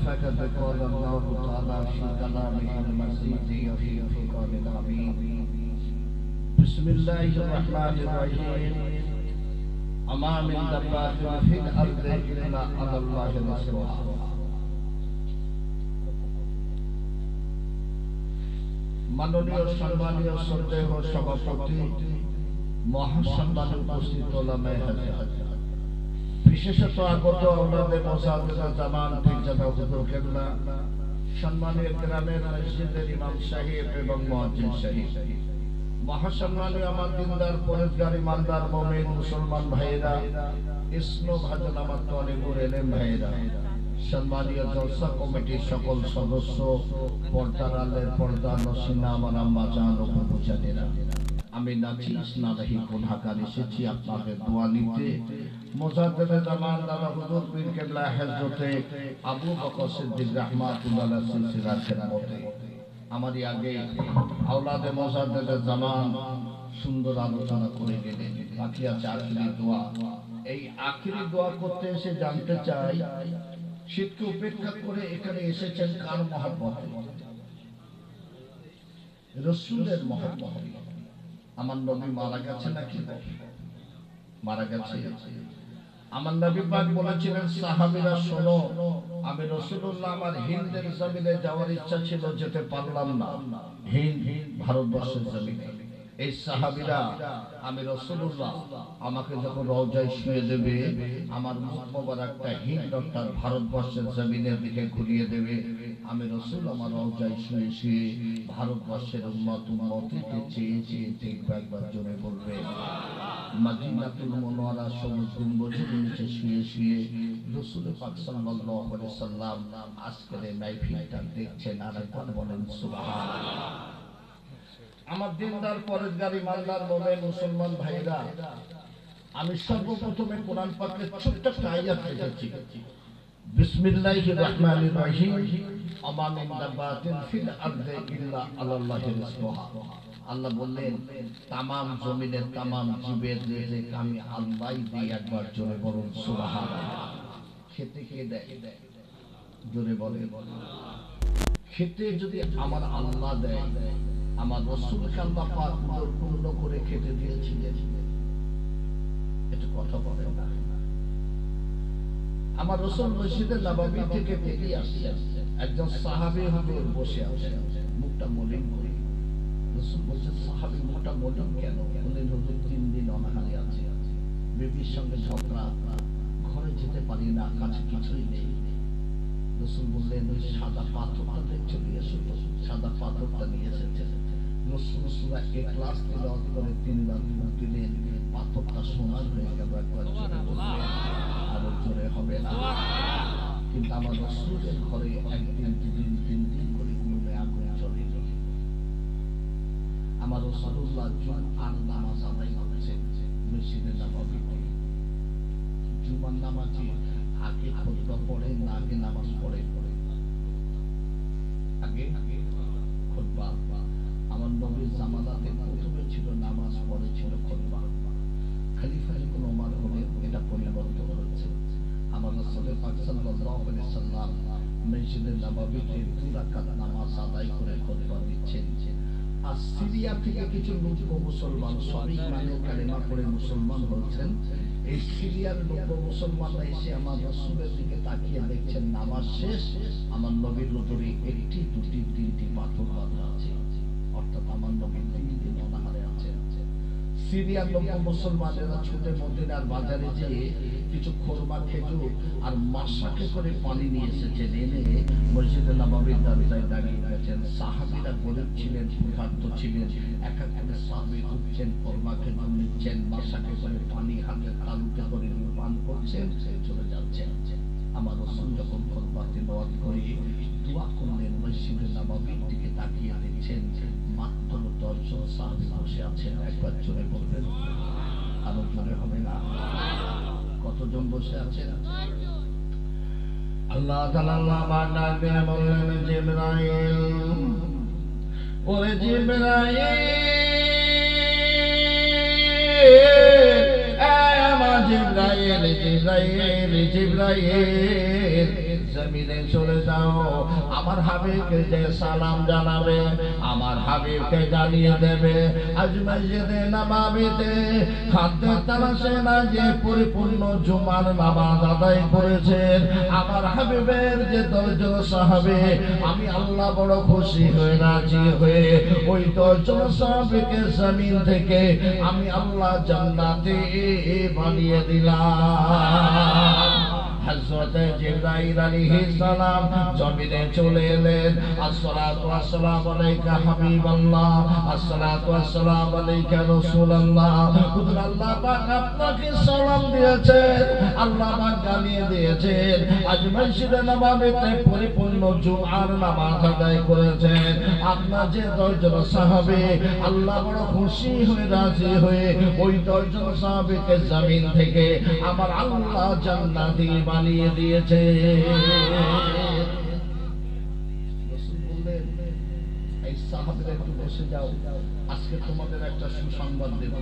فقد قال الله تعالى في كلامه المجيد وفي الفرقان الحميد بسم الله الرحمن الرحيم أما من دابة في الأرض إلا على الله رزقها মাননীয় সম্মানীয় শ্রদ্ধেয় সভাপতি মহাসম্মানীয় উপস্থিত ওলামায়ে হাজরাত বিশেষত আগত আমাদের মুসাদ্দেদুল জামান পীরজাদা হুজুর কেবলা সম্মানীয় গ্রামের মসজিদের ইমাম সাহেব এবং মুয়াজ্জিন সাহেব মহাসম্মানীয় আমার দিনদার পরেশগার ইমানদার মুমিন মুসলমান ভাইরা ইসলাম ভাজন আমার তলিবুল ইলম ভাইরা সম্মানীয় জলসা কমিটির সকল সদস্য পর্দার আলের পর্দা নসিনা আমার আম্মা জান ও বুঝানেরা আমি নাচিস না রহি গুনাহগার এসেছি আপনাদের দোয়া নিতে মুজাদ্দেদে জামান দাদা হুজুর পীর কেবলা হযরতে আবু বকর সিদ্দিক রাহমাতুল্লাহ আলাইহি সিলসিলার খেদমতে আমারই আগে আওলাদে মুজাদ্দেদে জামান সুন্দর আলোচনা করে গেলেন বাকি আছে আখিরি দোয়া এই আখিরি দোয়া করতে এসে জানতে চাই শীতকে উপেক্ষা করে এখানে এসেছেন কার মহব্বতে রাসূলের মহব্বতে আমার নবী মারা গেছে নাকি মারা গেছে আমার নবী পাক বলেছিলেন সাহাবীরা শোনো আমি রাসূলুল্লাহ আমার হিন্দের জমিনে যাওয়ার ইচ্ছা ছিল যেতে পারলাম না হিন্দ ভারতবর্ষের জমিনে এই সাহাবীরা আমি রাসূলুল্লাহ আমাকে যখন রওজায় শুয়ে দেবে আমার মুখ মোবারকটা হিন্দ অর্থাৎ ভারতবর্ষের জমিনের দিকে ঘুরিয়ে দেবে আমি রাসূল আমার রওজায় শুয়ে শুয়ে ভারতবর্ষের উম্মতকে চেয়ে চেয়ে দেখব একবার জোরে বলবে মদিনাতুল মুনাওয়ারা সবুজ গম্বুজের নিচে শুয়ে শুয়ে রাসূল পাক সাল্লাল্লাহু আলাইহি সাল্লাম আজকের এই মাহফিলটা দেখছেন আর একবার বলেন সুবহানাল্লাহ আমার দিনদার পরেশগার ইমানদার মুমিন মুসলমান ভাইরা আমি সর্বপ্রথমে কোরআন পাকের ছোট্ট একটা আয়াত পড়েছি বিসমিল্লাহির রহমানির রহিম আমা মিন দাব্বাতিন ফিল আরদি ইল্লা আলাল্লাহি রিজকুহা আল্লাহ বললেন तमाम জমিনের तमाम জীবের রিজিক আমি আল্লাহই দেই একবার জোরে বলুন সুবহানাল্লাহ খেতে কে দেয় জোরে বলেন খেতে যদি আমার আল্লাহ দেয় আমার রাসূলকে আল্লাহ পাক পূর্ণ করে খেতে দিয়েছিলেন এটা কথা বলে না আমার রাসূল মসজিদে নববী থেকে বেরিয়ে আসছেন একজন সাহাবী হুজুর বসে আছেন মুখটা মলিন করে রাসূল বলেন সাহাবী মুখটা মলিন কেন বলেন হুজুর 3 দিন অনাহারে আছে বিবির সঙ্গে ঝগড়া ঘরে যেতে পারি না কাছে কিছুই নেই রাসূল বললেন ওই সাদা পাথরটা দেখতে নিয়ে এসো সাদা পাথরটা নিয়ে এসেছেন রাসূল সূরা ইখলাস তেলাওয়াত করে 3 বার দিলেন পাথরটা সোনার হয়ে গেল একবার জোরে বলবেন আরো জোরে হবে না কিন্তু আমার রাসূলের ঘরে একদিন দুদিন 3 দিন করে ঘুমে আগুন জ্বলে আমার রাসূলুল্লাহ জুমার নামাজ আদায় করেছেন মসজিদে নববীতে জুমার নামাজে আগে খুতবা পড়ে না আগে নামাজ পড়ে আগে খুতবা আমার নবীর জামানাতে প্রথমে ছিল নামাজ পড়ে ছিল খুতবা খলিফা ইবনে ওমর হলেন এটা পরিবর্তন হয়েছে আমার রাসূল পাক সাল্লাল্লাহু আলাইহি সাল্লাম মসজিদে নববীতে 2 রাকাত নামাজ আদায় করে খুতবা দিচ্ছেন আর সিরিয়া থেকে কিছু নব্য মুসলমান সবই মানে কালেমা পড়ে মুসলমান হয়েছেন এই সিরিয়ার নব্য মুসলমানরা এসে আমার রাসূলের দিকে তাকিয়ে দেখছেন নামাজ শেষ আমার নবীর উপরে একটি দুটি তিনটি পাথর বাঁধা আছে অর্থাৎ আমার নবীর 3 দিন অনাহারে আছে সিরিয়ার নব্য মুসলমানেরা ছুটে মদিনার বাজারে যেয়ে কিছু খোরমা খেজুর আর মাশাকে করে পানি নিয়ে এসেছেন এনে মসজিদে নববীর দরজায় দাঁড়িয়ে গেছেন সাহাবীরা গরিব ছিলেন ক্ষুধার্ত ছিলেন এক এক করে সাহাবী উঠছেন খোরমা খেজুর নিচ্ছেন মাশাকে করে পানি হাতে তালুতে করে পান করছেন চলে যাচ্ছেন আমার রাসূল যখন খুতবা তেলাওয়াত করে দোয়া করলেন মসজিদে নববীর দিকে তাকিয়ে দেখছেন মাত্র 10 জন সাহাবী বসে আছেন একবার জোরে বলবেন আরো জোরে হবে না কতজন বসে আছেন আল্লাহ তাআলা আমার নামে বললেন জিবরাইল ওরে জিবরাইল আমার জিবরাইল জিবরাইল জিবরাইল জমিনে চলে যাও, আমার হাবিবকে যে সালাম জানাবে, আমার হাবিবকে জানিয়ে দেবে আজ মসজিদে নববীতে খাদ্যের তালাশে না যে পরিপূর্ণ জুমার নামাজ আদায় করেছেন আমার হাবিবের যে 10 জন সাহাবী, আমি আল্লাহ বড় খুশি হয়ে রাজি হয়ে ওই 10 জন সাহাবীকে জমিন থেকে আমি আল্লাহ জান্নাতে বানিয়ে দিলাম। হযরত জিবরাইল আলাইহিস সালাম জমিনে চলে এলেন। আসসালাতু ওয়াসসালামু আলাইকা হাবিবাল্লাহ, আসসালাতু ওয়াসসালামু আলাইকা রাসূলুল্লাহ। হুজুর আল্লাহ পাক আপনাকে সালাম দিয়েছেন, আল্লাহ পাক জানিয়ে দিয়েছেন আজ মসজিদে নববীতে পরিপূর্ণ জুমার নামাজ আদায় করেছেন আপনার যে 10 জন সাহাবী, আল্লাহ বড় খুশি হয়ে রাজি হয়ে ওই 10 জন সাহাবীকে জমিন থেকে আমার আল্লাহ জান্নাতি বানিয়ে দিয়েছে। রাসূল বললেন, এই সাহাবীরা একটু বসে যাও, আজকে তোমাদের একটা সুসংবাদ দেব।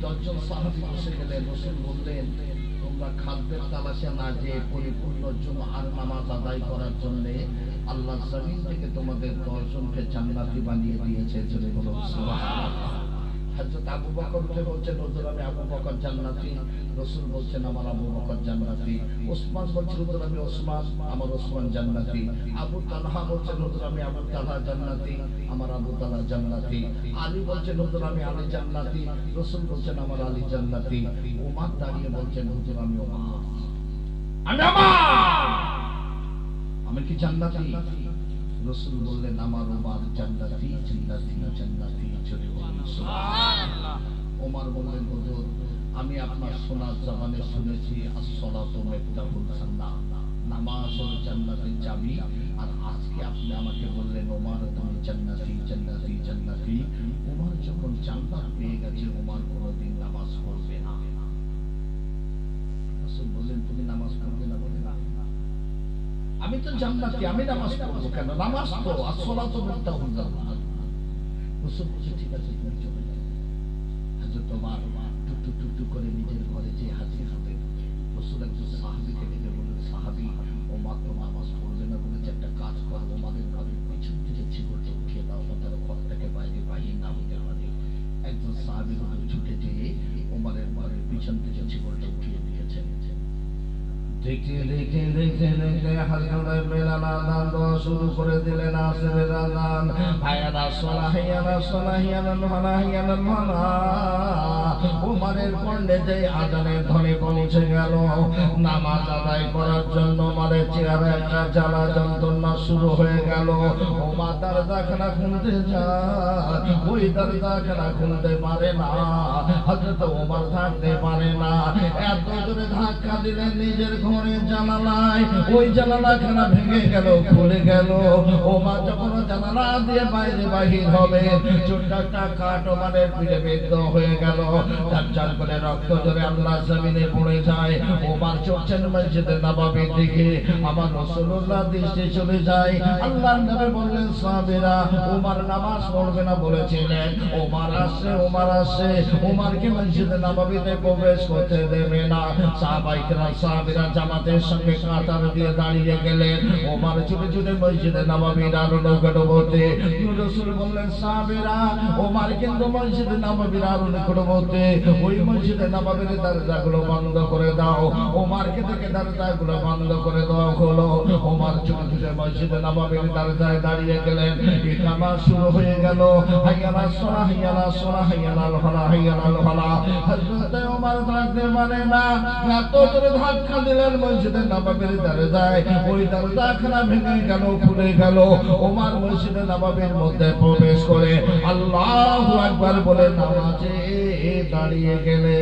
10 জন সাহাবী বসে গেলেন। রাসূল বললেন, তোমরা খাদ্যের তালাশে না যে পরিপূর্ণ জুমার নামাজ আদায় করার জন্য আল্লাহ জমিন থেকে তোমাদের 10 জনকে জান্নাতি বানিয়ে দিয়েছে। জোরে বলো সুবহানাল্লাহ। হযরত আবু বকর উঠে বলছেন, হুজুর আমি আবু বকর জান্নাতি। রাসূল বলছেন, আমার আবু বকর জান্নাতি। ওসমান বলছেন, হুজুর আমি ওসমান, আমার ওসমান জান্নাতি। আবু তালহা বলছেন, হুজুর আমি আবু তালহা জান্নাতি, আমার আবু তালহা জান্নাতি। আলী বলছেন, হুজুর আমি আলী জান্নাতি। রাসূল বলছেন, আমার আলী জান্নাতি। ওমর দাঁড়িয়ে বলছেন, হুজুর আমি ওমর, আমি কি জান্নাতি? রাসূল বললেন, আমার ওমর জান্নাতি, জান্নাতি, জান্নাতি। চলে বলুন সুবহানাল্লাহ। ওমর বললেন, হুজুর আমি আপনার শোনার জবানে শুনেছি আসসালাতু মিফতাহুল জান্নাহ, নামাজ হলো জান্নাতের চাবি। আর আজকে আপনি আমাকে বললেন ওমর তুমি জান্নাতি, জান্নাতি, জান্নাতি। ওমর যখন জান্নাত পেয়ে গেছে, ওমর কোনোদিন নামাজ পড়বে না। রাসূল বললেন, তুমি নামাজ পড়বে না? বলে না, আমি তো জান্নাতি, আমি নামাজ পড়বো কেন? নামাজ তো আসসালাতু মিফতাহুল জান্নাহ। রাসূল বললেন, ঠিক আছে তুমি চলে যাও। হযরত ওমর টুক টুক টুক করে নিজের ঘরে যে হাজির হলেন। রাসূল একজন সাহাবীকে ডেকে বললেন, সাহাবী ওমর তো নামাজ পড়বে না বলেছে, একটা কাজ করো, ওমরের ঘরের পিছন থেকে ছিগড়টা উঠিয়ে দাও, তাদের ঘর থেকে বাইরে বাহির না হতে পারে। একজন সাহাবী ছুটে যেয়ে ওমরের ঘরের পিছন থেকে ছিগড়টা উঠিয়ে দিয়েছেন। দেখে দেখে দেখে দেখে হযরত বেলাল আযান দেওয়া শুরু করে দিলেন। আসরের আযান, হায়ানা সালাহ, হায়ানা সালাহ, হায়ানা ফালাহ, হায়ানা ফালাহ। ওমরের কণ্ঠে যে আযানের ধ্বনি পৌঁছে গেল, নামাজ আদায় করার জন্য ওমরের চেহারা একটা জ্বালা যন্ত্রণা শুরু হয়ে গেল। ওমর দরজাখানা খুলতে যায়, ওই দরজাখানা খুলতে পারে না। হযরত ওমর থাকতে পারে না, এত জোরে ধাক্কা দিলেন নিজের ঘরে জানালায়, ওই জানালাখানা ভেঙে গেল, খুলে গেল। ওমর যখন জানালা দিয়ে বাইরে বাহির হবে, ছোট্ট কাঠ ওমরের পিঠে বিদ্ধ হয়ে গেল। চার করে রক্ত জোরে আল্লাহ জমিনে পড়ে যায়। ওমর চলছেন মসজিদে নববীর দিকে, আমার রাসূলুল্লাহ দৃষ্টি চলে যায়। আল্লাহর নবী বললেন, সাহাবীরা ওমর নামাজ পড়বে না বলেছিলেন, ওমর আসছে, ওমর আসছে। ওমরকে মসজিদে নববীতে প্রবেশ করতে দেবে না। সাহাবীরা জামাতের সঙ্গে কাতার দিয়ে দাঁড়িয়ে গেলেন। ওমর ছুটে ছুটে মসজিদে নববীর আরো নিকটবর্তী। রাসূল বললেন, সাহাবীরা ওমর কিন্তু মসজিদে নববীর আরো নিকটবর্তী, ওই মসজিদে নববীর দরজাগুলো বন্ধ করে দাও। ওমরকে থেকে দরজাগুলো বন্ধ করে দেওয়া হলো। ওমর ছুটে ছুটে মসজিদে নববীর দরজায় দাঁড়িয়ে গেলেন। ইকামত শুরু হয়ে গেল, হাইয়ালা সালাহ, হাইয়ালা সালাহ, হাইয়ালাল ফালাহ, হাইয়ালাল ফালাহ। হযরত ওমর থাকতে পারে না, এত জোরে ধাক্কা দিলেন মসজিদে নববীর দরজায়, ওই দরজাখানা ভেঙে গেল, খুলে গেল। ওমর মসজিদে নববীর মধ্যে প্রবেশ করে আল্লাহু আকবার বলে নামাজে দাঁড়িয়ে গেলেন।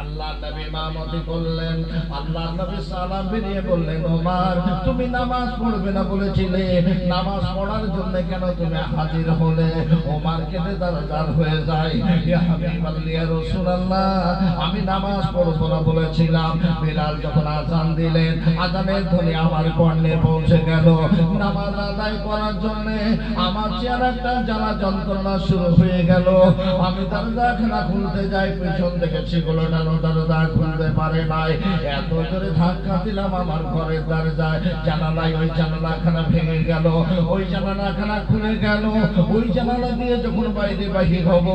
আল্লাহর নবী ইমামতি করলেন। আল্লাহর নবী সালাম ফিরিয়ে বললেন, ওমর তুমি নামাজ পড়বে না বলেছিলে, নামাজ পড়ার জন্য কেন তুমি হাজির হলে? ওমর কেঁদে দাঁড়াদার হয়ে যায়, ইয়া হাবিবাল্লাহ, ইয়া রাসূলুল্লাহ, আমি নামাজ পড়বো না বলেছিলাম। বিলাল যখন আযান দিলেন, আযানের ধ্বনি আমার কর্ণে পৌঁছে গেল। নামাজ আদায় করার জন্য আমার চেহারা একটা জ্বালা যন্ত্রণা শুরু হয়ে গেল। আমি দরজাখানা খুলতে যাই, পিছন থেকে ছিগড়টা জন্য দরজা খুলতে পারে নাই, এত জোরে ধাক্কা দিলাম আমার ঘরের দরজায়, জানালায় ওই জানালাখানা ভেঙে গেল, ওই জানালাখানা খুলে গেল, ওই জানালা দিয়ে যখন বাইরে বাহির হব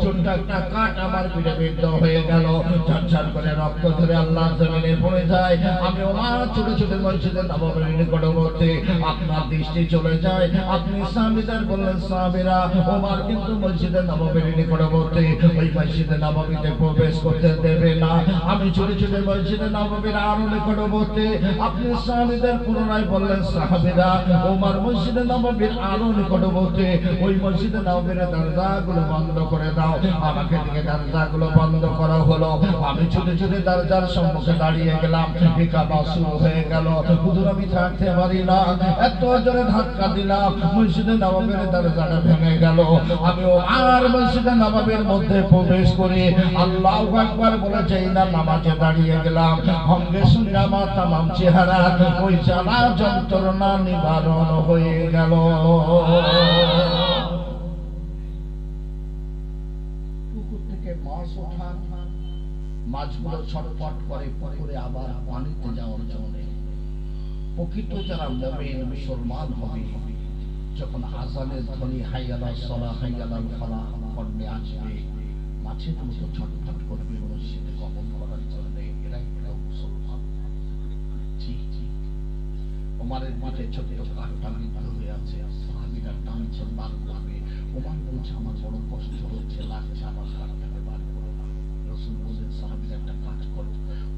ছোট্ট একটা কাঠ আমার পিঠে বিদ্ধ হয়ে গেল, ঝরঝর করে রক্ত ধরে আল্লাহর জমিনে পড়ে যায়। আমি ওমার ছোট ছোট মসজিদে নববীর নিকটবর্তী, আপনার দৃষ্টি চলে যায়, আপনি সাহাবীদের বললেন সাহাবীরা ওমর কিন্তু মসজিদে নববীর নিকটবর্তী, ওই মসজিদে নববীতে প্রবেশ করতে দেবে না। আমি ছোট ছোট মসজিদে নববীর আরো নিকটবর্তী, আপনি সাহাবীদের পুনরায় বললেন সাহাবীরা ওমর মসজিদে নববীর আরো নিকটবর্তী, ওই মসজিদে নববীর দরজাগুলো বন্ধ করে দাও। আমাকে দিকে দরজাগুলো বন্ধ করা হলো, আমি ছোট ছোট দরজার সম্মুখে দাঁড়িয়ে গেলাম, ইকামা শুরু হয়ে গেল। হুজুর আমি থাকতে পারি না, এত জোরে ধাক্কা দিলাম মসজিদে নববীর দরজাটা ভেঙে গেল। আমি আর মসজিদে নববীর মধ্যে প্রবেশ করে আল্লাহু আকবার বলে যেই না নামাজে দাঁড়িয়ে গেলাম, সঙ্গে সঙ্গে আমার তামাম চেহারা ওই জ্বালা যন্ত্রণা নিবারণ হয়ে গেল। পুকুর থেকে মাছ ওঠা, মাছগুলো ছটফট করে পুকুরে আবার পানিতে যাওয়ার জন্য। প্রকৃত যারা মুমিন মুসলমান হবে, যখন আযানের ধ্বনি হাইয়ালাস সালাহ হাইয়ালাল ফালাহ কর্ণে আসবে, মাছের মতো ছটফট করবে মসজিদে গমন করার জন্য। এরাই হলো মুসলমান। জি জি, ওমরের পিঠে ছোট কাঠটা বিদ্ধ হয়ে আছে, সাহাবীরা টানছেন বার করবে। ওমর বলছে আমার বড় কষ্ট হচ্ছে, লাগছে, আমার কাঠটাকে বার করো না। রাসূল বললেন সাহাবীরা একটা কাজ করো,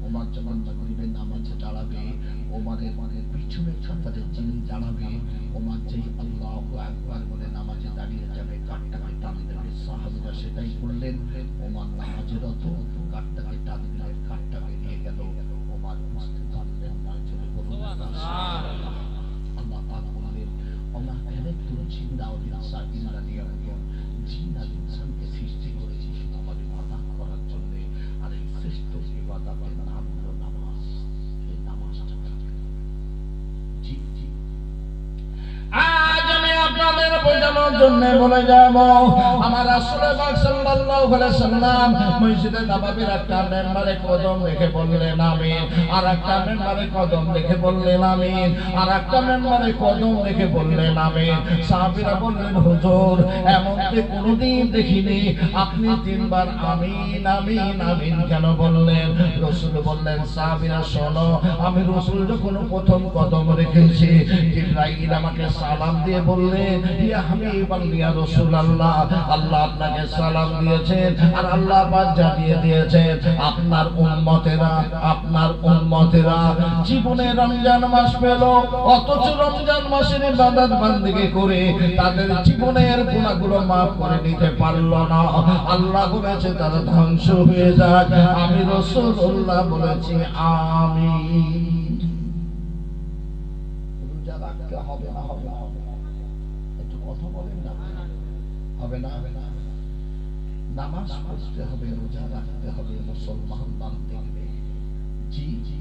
ওমর যখন মাগরিবের নামাজে দাঁড়াবে, ওমরের পিছনের কাতারে যিনি দাঁড়াবে, ওমর যেই আল্লাহু আকবার বলে নামাজে দাঁড়িয়ে যাবে, কাঠটাকে টান দেবে। সাহাবীরা সেটাই করলেন। ওমর নামাজেরত কাঠটাকে টান দিলেন, কাঠটা বেরিয়ে গেল। ওমর বুঝতে পারলেন না, চলে বলুন সুবহানাল্লাহ। আল্লাহ পাক বললেন ওমা খালাকতু জিন্না ওয়াল ইনসা ইল্লা লিয়াবুদুন, জিন আর ইনসানকে সৃষ্টি করেছি শুধু আমার ইবাদত করার জন্য। আর এই শ্রেষ্ঠ ইবাদতের নাম হলো নামাজ। এই নামাজটা জি জি, আজ আমি আপনাদের বোঝানোর জন্য বলে যাব, আমার রাসূল পাক সাল্লাল্লাহু আলাইহি সাল্লাম মসজিদে নববীর একটা মেম্বারে কদম রেখে বললেন আমিন, আর একটা মেম্বারে কদম রেখে বললেন আমিন, আর একটা মেম্বারে কদম রেখে বললেন আমিন। সাহাবীরা বললেন হুজুর এমন তো কোনোদিন দেখিনি, আপনি তিনবার আমিন আমিন আমিন কেন বললেন? রাসূল বললেন সাহাবীরা শোনো, আমি রাসূল যখন প্রথম কদম রেখেছি, জিবরাইল আমাকে সালাম দিয়ে বললেন ইয়া হাবিবাল্লাহ ইয়া রাসূলুল্লাহ, আল্লাহ আপনাকে সালাম দিয়েছেন, আর আল্লাহ পাক জানিয়ে দিয়েছেন আপনার উম্মতেরা জীবনে রমজান মাস পেল, অথচ রমজান মাসের ইবাদত বান্দেগি করে তাদের জীবনের গুনাহগুলো maaf করে নিতে পারল না। আল্লাহ বলেছে তারা ধ্বংস হয়ে যাক। আমি রাসূলুল্লাহ বলেছি আমিন। রোজা রাখতে হবে না? হবে না? একটু কথা বলেন না, হবে না? নামাজ পড়তে হবে, রোজা রাখতে হবে, মুসলমান বানতে হবে। জি জি,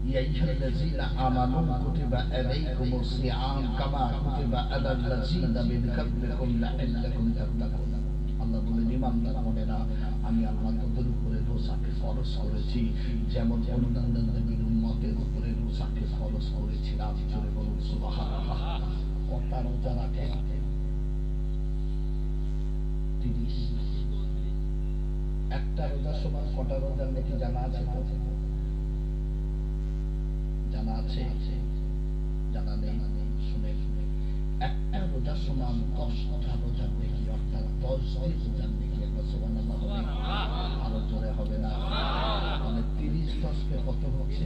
ইয়া আইয়ুহাল্লাযীনা আমানু কুতিবা আলাইকুমুস সিয়াম কামা কুতিবা আলাল লাযীনা মিন ক্বাবলিকুম লাআল্লাকুম তাত্তাকুন। আল্লাহ বলেন ইমানদার মোমেনা, আমি আল্লাহ তোমাদের উপরে রোজাকে ফরজ করেছি যেমন অন্যান্য নবীর উম্মতের উপরে রোজাকে ফরজ করেছিলাম। জোরে বলুন সুবহানাল্লাহ। কটা রোজা রাখে? 30। একটা রোজার সময় কটা রোজার নাকি জানা আছে? জানা আছে? জানা নেই? শুনে একটা রোজার সময় 10টা রোজার নাকি, অর্থাৎ 10 দিন রোজার নাকি। একবার সুবহানাল্লাহ হবে? আরো জোরে হবে না? মানে 30 10 কত হচ্ছে?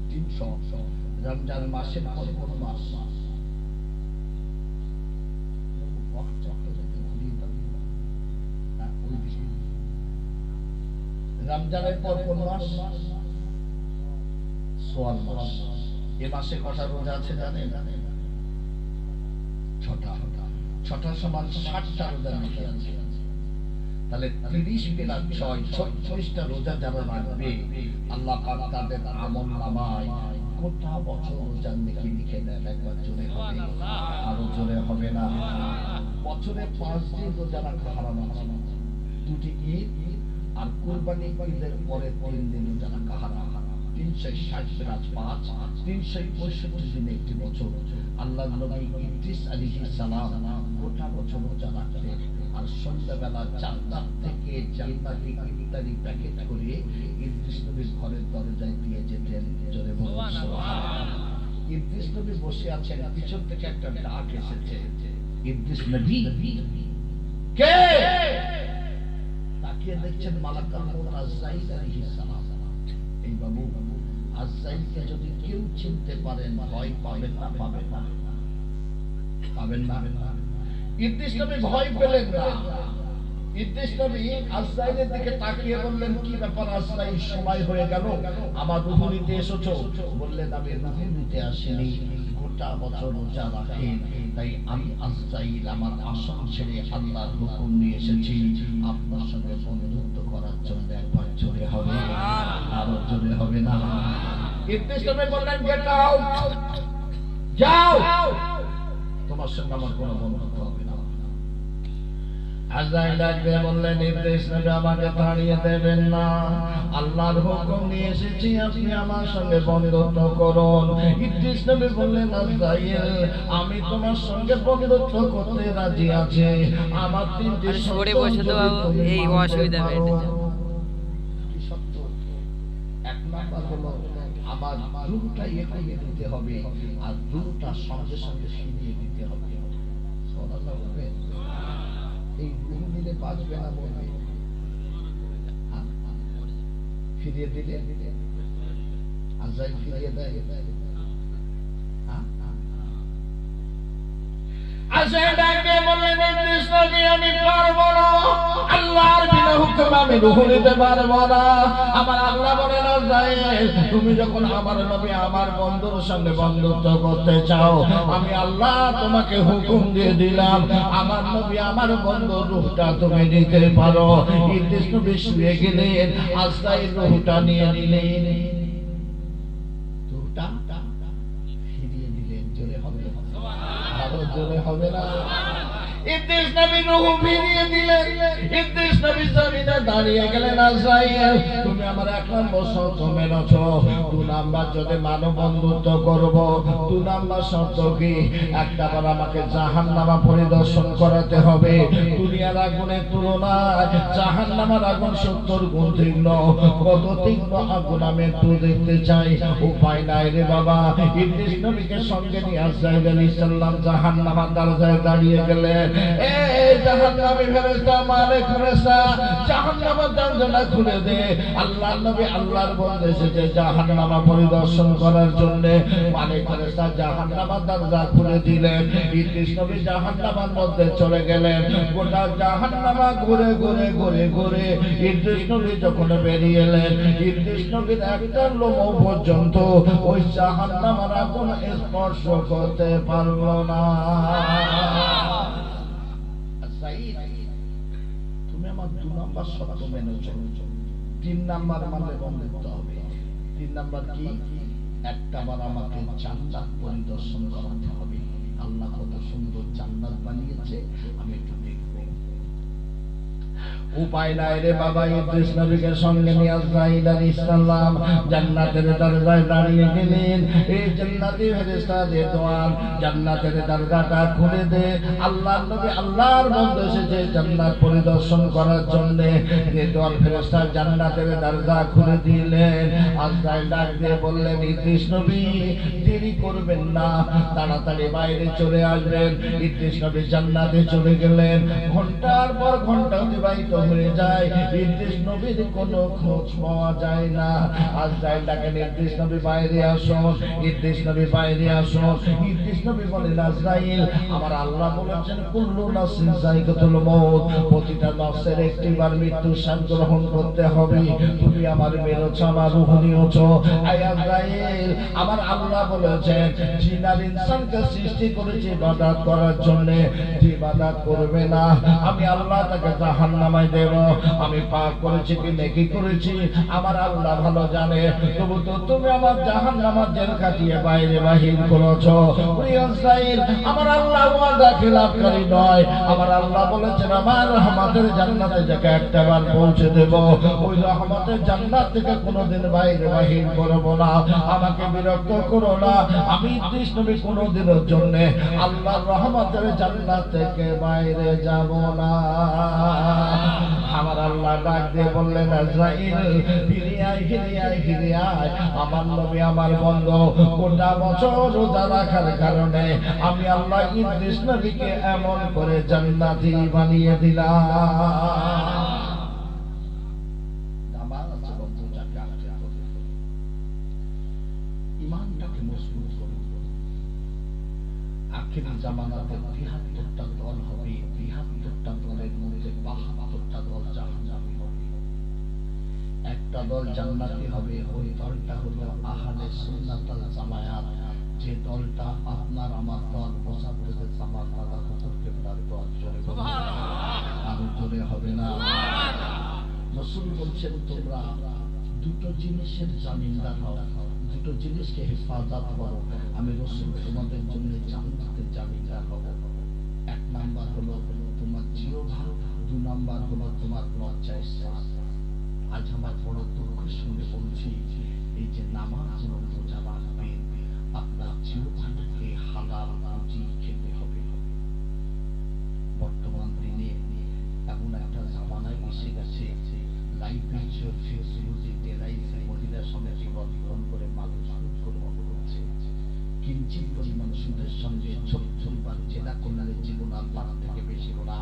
300। রমজান মাসের পর কোন মাস? রমজানের পর কোন মাস? সোয়াল মাস। এ মাসে কটা রোজা আছে জানেন? 6টা। 6টা সমান 60টা রোজা লিখে আছে। তাহলে 30 প্লাস 6 36টা রোজা যারা রাখবে, আল্লাহ পাক তাদের আমলনামায় গোটা বছর রোজা লিখে দেন। একবার জোরে হবে? আরো জোরে হবে না? বছরে 5 দিন রোজা রাখা হারাম আছে, 2টি ঈদ আর কুরবানি ঈদের পরে 3 দিন যারা কাহারা 360 রাত 5 365 দিনে একটি বছর আল্লাহর নবী ইদ্রিস আলাইহিস সালাম গোটা বছর রোজা রাখতেন। আর সন্ধ্যাবেলা জান্নাত থেকে জান্নাতি ইফতারি প্যাকেট করে ইদ্রিস নবীর ঘরের দরজায় দিয়ে যেতেন। জোরে বলুন সুবহানাল্লাহ। ইদ্রিস নবী বসে আছেন, পিছন থেকে একটা ডাক এসেছে, ইদ্রিস নবী কে? তাকিয়ে দেখছেন মালাকুল মউত আজরাইল আলাইহিস সালাম। এই বাবু আজরাইলকে যদি কেউ চিনতে পারেন ভয় পাবেন না? পাবেন না? পাবেন না? ইদ্রিস নবী ভয় পেলেন না। ইদ্রিস নবী আজরাইলের দিকে তাকিয়ে বললেন, কি ব্যাপার আজরাইল, সময় হয়ে গেল, আমার রূহ নিতে এসেছো? বললেন, আমি রূহ নিতে আসিনি, গোটা বছর রোজা রাখেন, তাই আমি আজরাইল আমার আসন ছেড়ে আল্লাহর হুকুম নিয়ে এসেছি আপনার সঙ্গে বন্ধুত্ব করার জন্য। একবার জোরে হবে, আরো জোরে হবে না? ইদ্রিস নবী বললেন, গেট আউট, যাও, তোমার সঙ্গে আমার কোনো বন্ধুত্ব হবে না। আজরাইল ডাকতে বললেন, ইদ্রিস নবী আমাকে তাড়িয়ে দেবেন না, আল্লাহর হুকুম নিয়ে এসেছি, আপনি আমার সঙ্গে বন্ধুত্ব করুন। ইদ্রিস নবী বললেন, আজরাইল আমি তোমার সঙ্গে বন্ধুত্ব করতে রাজি আছি, আমার 3টি শর্ত বসে তো এই অসুবিধা হয়েছে। কি শর্ত? এক নাম্বার হলো আমার রূহটা এখনই দিতে হবে, আর রূহটা সঙ্গে সঙ্গে ফিরিয়ে দিতে হবে। সুবহানাল্লাহ বলবে, এই রূহ দিলে বাঁচবে না, বলবে ফিরিয়ে দিলে আজরাইল ফিরিয়ে দেয়। আজরাইল ডাকে বললেন, ইদ্রিস নবী আমি পারবো না, আল্লাহর বিনা হুকুমে আমি রূহ নিতে পারবো না। আমার আল্লাহ বলেন, আজরাইল তুমি যখন আমার নবী আমার বন্ধুর সঙ্গে বন্ধুত্ব করতে চাও, আমি আল্লাহ তোমাকে হুকুম দিয়ে দিলাম, আমার নবী আমার বন্ধুর রূহটা তুমি নিতে পারো। ইদ্রিস নবী শুয়ে গেলেন, আজরাইল রূহটা নিয়ে নিলেন, রূহটা ফিরিয়ে দিলেন। জোরে হবে, আরো জোরে হবে না? ইদ্রিস নবী রূহ ফিরিয়ে দিলেন। ইদ্রিস নবী জমিনে দাঁড়িয়ে গেলেন, আজরাইল তুমি আমার 1 নম্বর শর্ত মেনেছো, 2 নাম্বার যদি মানব বন্ধুত্ব করব, 2 নাম্বার শর্ত কি? একটাবার আমাকে জাহান্নামা পরিদর্শন করাতে হবে। দুনিয়ার আগুনের তুলনায় জাহান্নামের আগুন 70 গুণ তীক্ষ্ণ। কত তীক্ষ্ণ আগুন আমি একটু দেখতে চাই। উপায় নাই রে বাবা। ইদ্রিস নবীকে সঙ্গে নিয়ে আজরাইল আলাইহিস সালাম জাহান্নামের দরজায় দাঁড়িয়ে গেলেন। এই জাহান্নামী ফেরেশতা, মালিক ফেরেশতা, জাহান্নামের দরজা খুলে দে। আল্লাহর নবী আল্লাহর বন্ধু এসেছে জাহান্নাম পরিদর্শন করার জন্য। মালিক ফেরেশতা জাহান্নামের দরজা খুলে দিলেন। ইদ্রিস নবী জাহান্নামের মধ্যে চলে গেলেন। গোটা জাহান্নাম ঘুরে ঘুরে ঘুরে ঘুরে ইদ্রিস নবী যখন বেরিয়ে এলেন, ইদ্রিস নবীর একটা লোম পর্যন্ত ওই জাহান্নামের আগুন স্পর্শ করতে পারল না। তুমি আমার 2 নাম্বার শর্ত মেনে চলো। 3 নাম্বার মানে বন্ধুত্ব হবে। 3 নাম্বার কি? একটাবার আমাকে জান্নাত পরিদর্শন করাতে হবে। আল্লাহ কত সুন্দর জান্নাত বানিয়েছে, আমি একটু দেখব। উপায় নাই রে বাবা। ইদ্রিস নবীকে সঙ্গে নিয়ে আজরাইল আলাইহিস সালাম জান্নাতের দরজায় দাঁড়িয়ে গেলেন। এই জান্নাতি ফেরেশতাদের দোয়ার, জান্নাতের দরজাটা খুলে দে। আল্লাহর নবী আল্লাহর বন্ধু এসেছে জান্নাত পরিদর্শন করার জন্য। এই দোয়ার ফেরেশতা জান্নাতের দরজা খুলে দিলেন। আজরাইল ডাক দিয়ে বললেন, ইদ্রিস নবী দেরি করবেন না, তাড়াতাড়ি বাইরে চলে আসবেন। ইদ্রিস নবী জান্নাতে চলে গেলেন। ঘন্টার পর ঘন্টা অতিবাহিত হয়ে যায়, ইদ্রিস নবীর কোনো খোঁজ পাওয়া যায় না। আজরাইল ডাকেন, ইদ্রিস নবী বাইরে আসুন, ইদ্রিস নবী বাইরে আসুন। ইদ্রিস নবী বলেন, আজরাইল আমার আল্লাহ বলেছেন কুল্লু নাফসিন যায়কাতুল মউত, প্রতিটা নফসের একটিবার মৃত্যু স্বাদ গ্রহণ করতে হবে। তুমি আমার মেরেছো, আমার রূহ নিয়েছো। আয় আজরাইল আমার আল্লাহ বলেছেন জিন আর ইনসানকে সৃষ্টি করেছে ইবাদত করার জন্য, যে ইবাদত করবে না আমি আল্লাহ তাকে জাহান্নামে দেব। আমি পাপ করেছি কি নেকি করেছি আমার আল্লাহ ভালো জানে। তবু তো তুমি আমার জাহান্নামের জেল কাটিয়ে বাইরে বাহির করেছো। প্রিয় ইসরাইল, আমার আল্লাহ ওয়াদা খিলাফকারী নয়। আমার আল্লাহ বলেছেন আমার রহমতের জান্নাতে যাকে একটাবার পৌঁছে দেব, ওই রহমতের জান্নাত থেকে কোনোদিন বাইরে বাহির করব না। আমাকে বিরক্ত করো না। আমি ইদ্রিস নবী কোনোদিনের জন্য আল্লাহর রহমতের জান্নাত থেকে বাইরে যাব না। আমার আল্লাহ ডাক দিয়ে বললেন আজরাইল ফিরে আয়, ফিরে আয়, ফিরে আয়। আমার নবী আমার বন্ধু গোটা বছর রোজা রাখার কারণে আমি আল্লাহ ইদ্রিস নবীকে এমন করে জান্নাতি বানিয়ে দিলাম। ইমানটাকে মজবুত করুন। আখিরি জামানাতে ৭৩টা দল হবে। ৭৩টা দলের মধ্যে ৭২টা দল জাহান্নামী হবে। একটা দল জান্নাতি হবে। ওই দলটা হলো আহলে সুন্নাত ওয়াল জামায়াত, যে দলটা আপনার আমার দল মুসাফিরদের জামাত দাদা হুজুর কিবলার দল। জোরে সুবহানাল্লাহ। আর জোরে হবে না। রাসূল বলছেন তোমরা দুটো জিনিসের জামিনদার হও, দুটো জিনিসকে হেফাজত করো। আমি রাসূল তোমাদের জন্য জান্নাতের জামিনদার হব। এক নাম্বার হলো তোমার জিহ্বা, দুই নাম্বার হলো তোমার লজ্জার স্থান। আজ আমার বড় দুঃখের সঙ্গে বলছি, এই যে নামাজ এবং রোজা রাখবেন, আপনার জিহ্বাটাকে হালাল রুজি খেতে হবে। বর্তমান দিনে এমন একটা জামানায় এসে গেছে, লাইফ ইন্স্যুরেন্স ফেসবুকে মহিলা সমিতি গঠন করে মানুষ গ্রহণ করছে। কিঞ্চিত পরিমাণ সুদের সঙ্গে ছোটবার জেনা করলে জীবন তার থেকে বেশি গোনা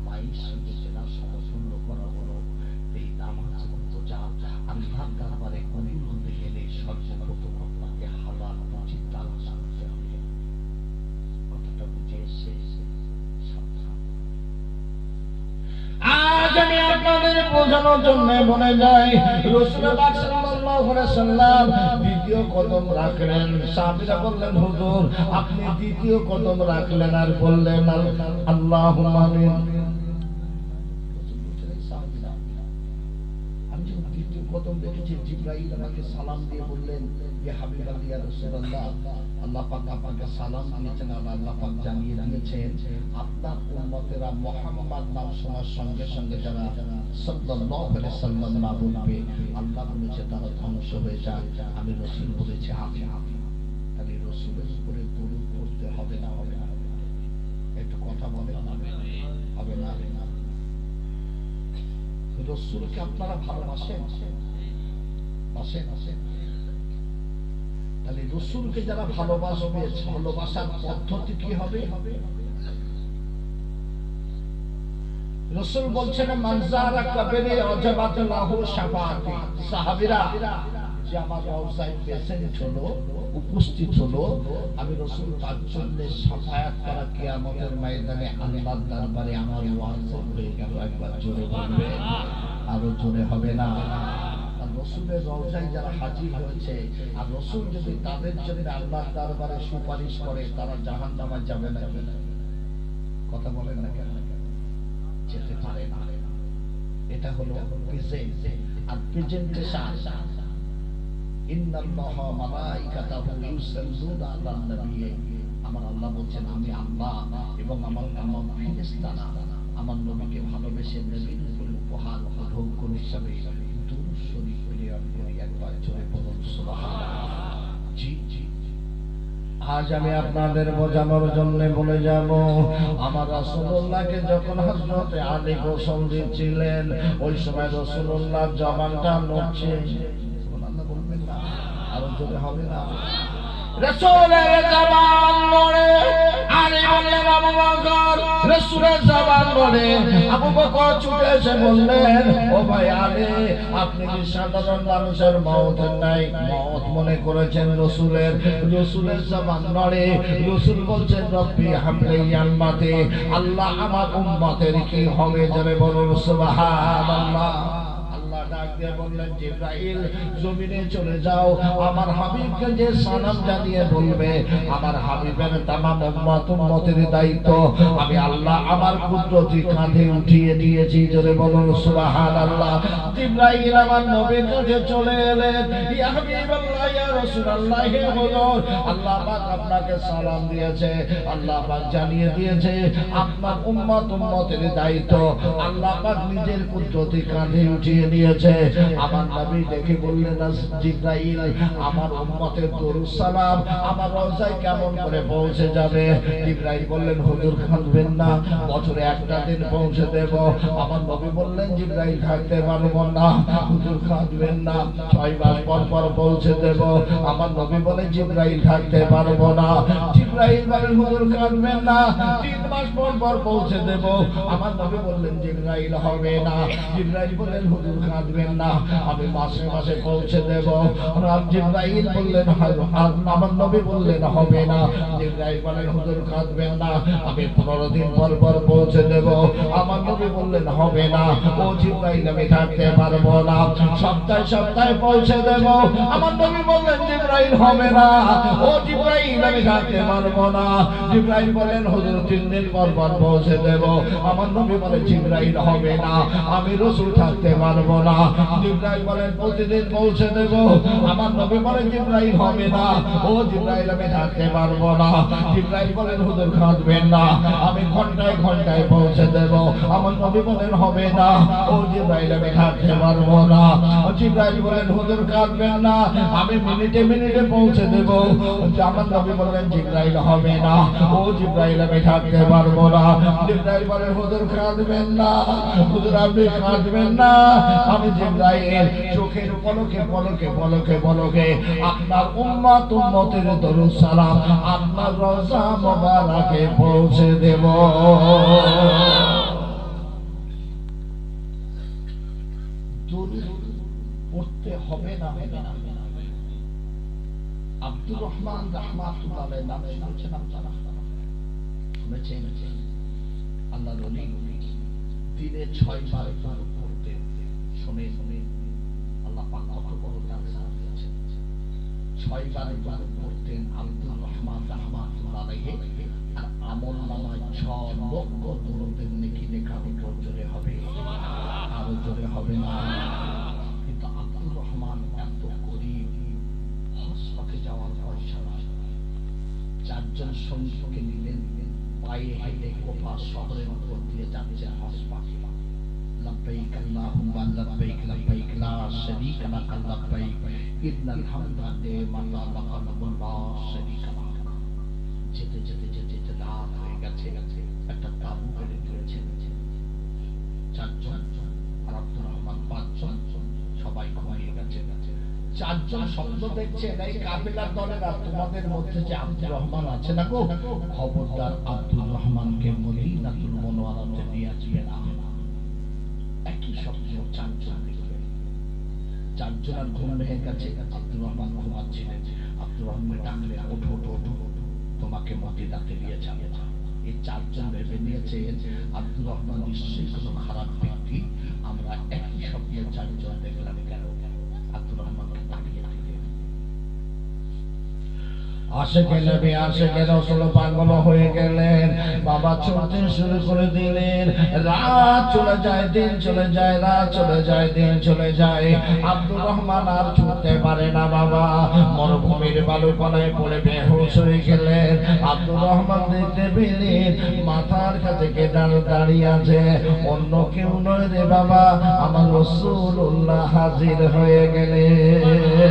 মায়ের সঙ্গে জেনা সমতুল্য করা হলো। এই নামাজ এবং রোজা আল্লাহর দরবারে কবুল হতে গেলে সর্বপ্রথম আপনাকে হালাল রুজি তালাশ করতে হবে। কথাটা বুঝে এসে সাবধান। আজ আমি আপনাদের বোঝানোর জন্য বলে যাই, রাসূলুল্লাহ সাল্লাল্লাহু আলাইহি ওয়াসাল্লাম দ্বিতীয় কদম রাখলেন। সাহাবীরা বললেন হুজুর আপনি দ্বিতীয় কদম রাখলেন আর বললেন আল্লাহুম্মা আমিন। আমি যখন দ্বিতীয় কদম দেখেছি, জিবরাইল আমাকে সালাম দিয়ে বললেন ইয়া হাবিবাল্লাহ ইয়া রাসূলুল্লাহ, আল্লাহ পাক আপনাকে সালাম দিয়েছেন। আল্লাহ পাক জানিয়ে দিয়েছেন আপনার উম্মতেরা মুহাম্মদ নাম শোনার সঙ্গে সঙ্গে যারা সাল্লাল্লাহু আলাইহি ওয়াসাল্লাম নাম বলবে আল্লাহ বলেছে তারা ধ্বংস হয়ে যায়। আমি রাসূল বলেছি আমি। তাহলে রাসূলের উপরে দরুদ পড়তে হবে না? হবে না? একটু কথা বলে হবে না? রাসূলকে আপনারা ভালোবাসেন? বাসেন? তাহলে রাসূলকে যারা ভালোবাসবে, ভালোবাসার পদ্ধতি কি হবে? রাসূল বলছেন মান যারা কবরে ওয়াজাবাত লাহু শাফাআতি। সাহাবীরা যে আমার রওজায় প্রেজেন্ট হলো, উপস্থিত হলো, আমি রাসূল তার জন্য শাফায়াত করা কিয়ামতের ময়দানে আল্লাহর দরবারে আমার ওয়াজিব হয়ে গেল। একবার জোরে বলবে, আরো জোরে হবে না? রাসূলের রওজায় যারা হাজির হয়েছে আর রাসূল যদি তাদের জন্য আল্লাহর দরবারে সুপারিশ করে, তারা জাহান্নামে যাবে না? কথা বলেন না কেন? যেতে পারে না। এটা হলো প্রেজেন্ট। আর প্রেজেন্টেশন, ইন্নাল্লাহা মালাইকাতাহু ইউসাল্লুনা আলান নবী। আমার আল্লাহ বলেন আমি আল্লাহ এবং আমার ফেরেশতারা আমার নবীকে ভালোবেসে নবীর উপরে উপহার গ্রহণ হিসাবে দুরূদ শরীফ প্রেরণ করি। একবার জোরে বলুন সুবহানাল্লাহ। জি জি। আজ আমি আপনাদের বোঝানোর জন্য বলে যাব, আমার রাসূলুল্লাহকে যখন হযরত আলী গোসল দিচ্ছিলেন, ওই সময় রাসূলুল্লাহর জবানটা নড়ছে। সুবহানাল্লাহ বলবেন না? আরো জোরে হবে না? রাসূলের জবান নড়ে। আলী বললেন আবু বকর, রাসূলের জবান নড়ে। আবু বকর ছুটে এসে বললেন ও ভাই আলী, আপনি কি সাধারণ মানুষের মওতের নাই মওত মনে করেছেন? রাসূলের জবান নড়ে। রাসূল বলছেন রব্বি হামলি উম্মতি, আল্লাহ আমার উম্মতের কি হবে? জোরে বলুন সুবহানাল্লাহ। আল্লাহর ডাক দিয়ে বললেন জিবরাইল জমিনে চলে যাও আমার হাবিবকে যে সালাম জানিয়ে বলবে আমার হাবিবের তামাম উম্মতের দায়িত্ব আমি আল্লাহ আমার কুদরতি কাঁধে উঠিয়ে দিয়েছি জোরে বলুন সুবহানাল্লাহ জিবরাইল আমার নবীর কাছে চলে এলেন ইয়া হাবিবাল্লাহ ইয়া রাসূলুল্লাহ হে হুজুর আল্লাহ পাক আপনাকে সালাম দিয়েছে আল্লাহ পাক জানিয়ে দিয়েছে আপনার উম্মতের দায়িত্ব আল্লাহ পাক নিজের কুদরতি কাঁধে উঠিয়ে নিয়েছে আমার নবী দেখে বললেন জিবরাইল আমার উম্মতের দরুদ সালাম আমার রওজায় কেমন করে পৌঁছে যাবে জিবরাইল বললেন হুজুর কাঁদবেন না বছরে একটা দিন পৌঁছে দেব আমার নবী বললেন জিবরাইল থাকতে পারবো না হুজুর কাঁদবেন না 6 মাস পর পর পৌঁছে দেব আমার নবী বলে জিবরাইল থাকতে পারবো না জিবরাইল বলেন হুজুর কাঁদবেন না 3 মাস পর পর পৌঁছে দেব আমার নবী বললেন জিবরাইল হবে না জিবরাইল বলেন হুজুর কাঁদবেন না আমি মাসে মাসে পৌঁছে দেব আর জিবরাইল বললেন আমার নবী বললেন হবে না জিবরাইল বলেন হুজুর কাঁদবেন না আমি 15 দিন পর পর পৌঁছে দেব আমার নবী বললেন হবে না ও জিবরাইল আমি থাকতে পারবো না সপ্তাহে সপ্তাহে পৌঁছে দেব আমার নবী বললেন জিবরাইল হবে না ও জিবরাইল আমি থাকতে পারবো না জিবরাইল বলেন হুজুর 3 দিন পর পর পৌঁছে দেব আমার নবী বলেন জিবরাইল হবে না আমি রাসূল থাকতে পারবো না জিবরাইল বলেন প্রতিদিন পৌঁছে দেব আমার নবী বলেন জিবরাইল হবে না ও জিবরাইল আমি থাকতে পারবো না জিবরাইল বলেন হুজুর কাঁদবেন না আমি ঘন্টায় ঘন্টায় পৌঁছে দেব আমার নবী বলেন হবে না ও জিবরাইল আমি থাকতে পারবো না জিবরাইল বলেন হুজুর কাঁদবেন না আমি মিনিটে মিনিটে পৌঁছে দেব আমার নবী বলেন জিবরাইল হবে না ও জিবরাইল আমি থাকতে পারবো না জিবরাইল বলেন হুজুর কাঁদবেন না হুজুর আপনি কাঁদবেন না আমি জিবরাইল চোখের পলকে পলকে পলকে পলকে আপনার উম্মতের দরুদ সালাম আপনার রওজা মোবারকে পৌঁছে দেব দরুদ পড়তে হবে না আব্দুর রহমান রাহমাতুল্লাহ আলাইহি নাম শুনেছেন আপনারা শুনেছেন আল্লাহর ওলি দিনে 6 বার দরুদ পড়তেন শুনে শুনে আল্লাহ পাক কত বড় দান দিয়েছেন 6 বার দরুদ পড়তেন আব্দুর রহমান রাহমাতুল্লাহ আলাইহি আর আমলনামায় 6 লক্ষ দরুদের নেকি লেখা জোরে হবে আরো জোরে হবে না কিন্তু আব্দুর রহমান এত গরীব হজ পাকে যাওয়ার পয়সা নাই 4 জন সঙ্গীকে নিলেন পায়ে হেঁটে কোপা শহরের উপর দিয়ে যাচ্ছে হজ পাকে লব্বাইক আল্লাহুম্মা লব্বাইক লব্বাইক লা শারীকা লাক লব্বাইক ইন্নাল হামদা নি'মাতা লাক লা শারীকা লাক যেতে যেতে যেতে যেতে রাত হয়ে গেছে একটা তাবু পেরে দিয়েছেন 4 জন আর আব্দুর রহমান 5 জন সবাই ঘুমিয়ে গেছে 4 জন স্বপ্ন দেখছেন এই কাফেলার দলেরা তোমাদের মধ্যে যে আব্দুর রহমান আছে না গো খবরদার আব্দুর রহমানকে মদিনাতুল মুনাওয়ারাতে নিয়ে আসবে না একই স্বপ্ন 4 জন দেখলেন 4 জন আর ঘুম ভেঙে গেছে আব্দুর রহমান ঘুমাচ্ছিলেন আব্দুর রহমান ডাকলে ওঠো ওঠো তোমাকে মদিনাতে নিয়ে যাবে এই 4 জন ভেবে নিয়েছে আব্দুর রহমান নিশ্চয়ই কোনো খারাপ ব্যক্তি আমরা একই স্বপ্নে 4 জন দেখলাম কেন আব্দুর রহমানকে তাকিয়ে দিলেন আশিকে নবী আশিকে রাসূল পাগল হয়ে গেলেন বাবা চলতে শুরু করে দিলেন রাত চলে যায় দিন চলে যায় রাত চলে যায় দিন চলে যায় আব্দুর রহমান আর ছুটতে পারে না বাবা মরুভূমির বালুকণায় পড়ে বেহুশ হয়ে গেলেন আব্দুর রহমান দেখতে পেলেন মাথার কাছে কে দাঁড়িয়ে আছে অন্য কেউ নয় রে বাবা আমার রাসূলুল্লাহ হাজির হয়ে গেলেন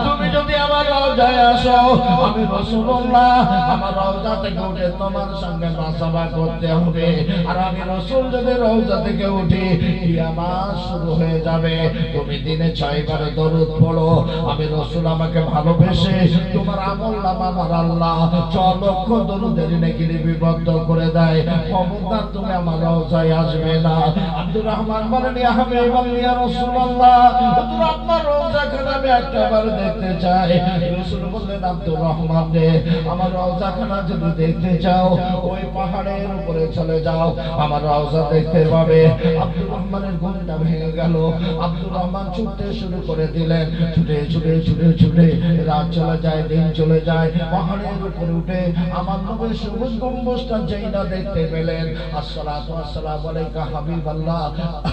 তুমি যদি আমার রওজায় আসো আমি রাসূলুল্লাহ আমার রওজা থেকে উঠে তোমার সঙ্গে মুসাফা করতে হবে আর আমি রাসূল যদি রওজা থেকে উঠি কিয়ামত শুরু হয়ে যাবে তুমি দিনে 6 বার দরুদ পড়ো আমি রাসূল আমাকে ভালোবেসে তোমার আমলনামা আমার আল্লাহ 6 লক্ষ দরুদের নেকি লিপিবদ্ধ করে দেয় খবরদার তুমি আমার রওজায় আসবে না আব্দুর রহমান বলেন ইয়া হাবিবাল্লাহ ইয়া রাসূলুল্লাহ হুজুর আপনার রওজাখানা আমি একবার দেখতে চাই যায়। রাসূল বললেন আব্দুর রহমান রে, আমার রওজাখানা যদি দেখতে চাও ওই পাহাড়ের উপরে চলে যাও, আমার রওজা দেখতে পাবে। আব্দুর রহমানের ঘুমটা ভেঙে গেল। আব্দুর রহমান ছুটতে শুরু করে দিলেন। ছুটে ছুটে ছুটে ছুটে রাত চলে যায়, দিন চলে যায়। পাহাড়ের উপরে উঠে আমার নবীর সবুজ গম্বুজটা যেই না দেখতে পেলেন, আসসালাতু ওয়াসসালামু আলাইকা হাবিবাল্লাহ,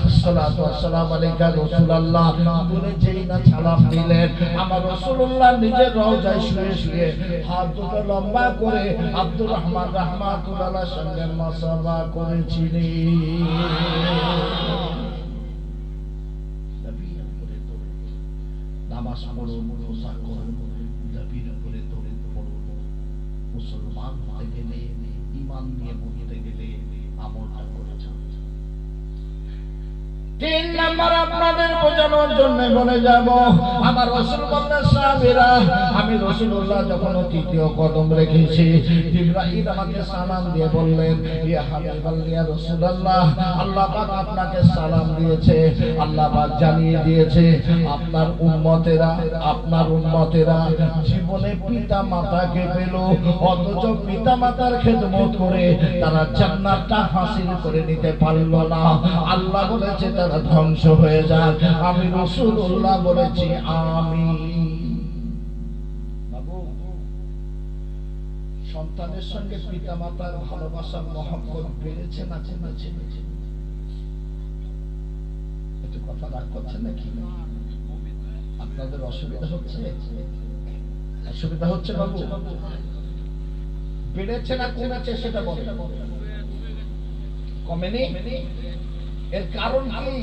আসসালাতু ওয়াসসালামু আলাইকা রাসূলুল্লাহ বলে যেই না সালাম দিলেন, আমার রাসূলুল্লাহ নিজের রওজায় শুয়ে শুয়ে হাত দুটো লম্বা করে আব্দুর রহমান রাহমাতুল্লাহর সঙ্গে মুসাফা করেছিলেন। নামাজ পড়ুন, রোজা করুন, নবীর উপরে দরুদ পড়ুন। মুসলমান হতে গেলে, ঈমান নিয়ে বলতে গেলে আমলটা করে যান। 3 নাম্বার আপনাদের বোঝানোর জন্য বলে যাব, আমার রাসূল বললেন সাহাবীরা, আমি রাসূলুল্লাহ যখন তৃতীয় কদম রেখেছি, জিবরাইল আমাকে সালাম দিয়ে বললেন, ইয়া হাবিবাল্লাহ ইয়া রাসূলুল্লাহ, আল্লাহ পাক আপনাকে সালাম দিয়েছে, আল্লাহ পাক জানিয়ে দিয়েছে আপনার উম্মতেরা জীবনে পিতা মাতাকে পেল, অথচ পিতা মাতার খেদমত করে তারা জান্নাতটা হাসিল করে নিতে পারল না। আল্লাহ বলেছে তারা ধ্বংস হয়ে যায়। আমি রাসূলুল্লাহ বলেছি আমিন। বাবু, সন্তানের সঙ্গে পিতা মাতার ভালোবাসা মহব্বত বেড়েছে না কমেছে? একটু কথা রাগ করছেন নাকি? আপনাদের অসুবিধা হচ্ছে? অসুবিধা হচ্ছে বাবু? বেড়েছে না কমেছে সেটা বলেন। কমেনি? এর কারণ কি?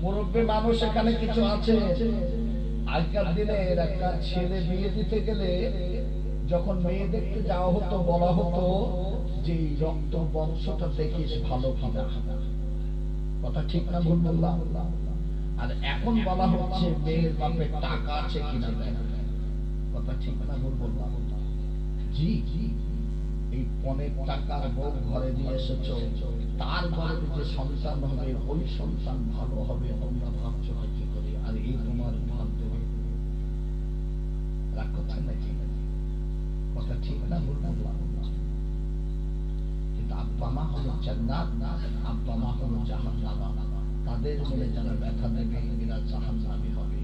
মুরব্বী মানুষ এখানে কিছু আছে। আজকাল দিনে একটা ছেলে বিয়ে দিতে গেলে যখন মেয়ে দেখতে যাওয়া হতো, বলা হতো যে রক্ত বংশটা দেখিস ভালো কিনা। কথা ঠিক না ভুল বললাম? আর এখন বলা হচ্ছে মেয়ের বাপের টাকা আছে কিনা। কথা ঠিক না ভুল বললাম? জি, এই 15 টাকার বউ ঘরে নিয়ে এসেছো, তার গর্ভে যে সন্তান হবে ওই সন্তান ভালো হবে তোমরা ভাবছো কি করে? আর এই তোমার ভাব দেবে। রাগ করছেন নাকি? কথা ঠিক না ভুল বললাম? কিন্তু আব্বা মা হলো জান্নাত, আব্বা মা হলো জাহান্নাম। তাদের মনে যারা ব্যথা দেবে এরা জাহান্নামী হবে।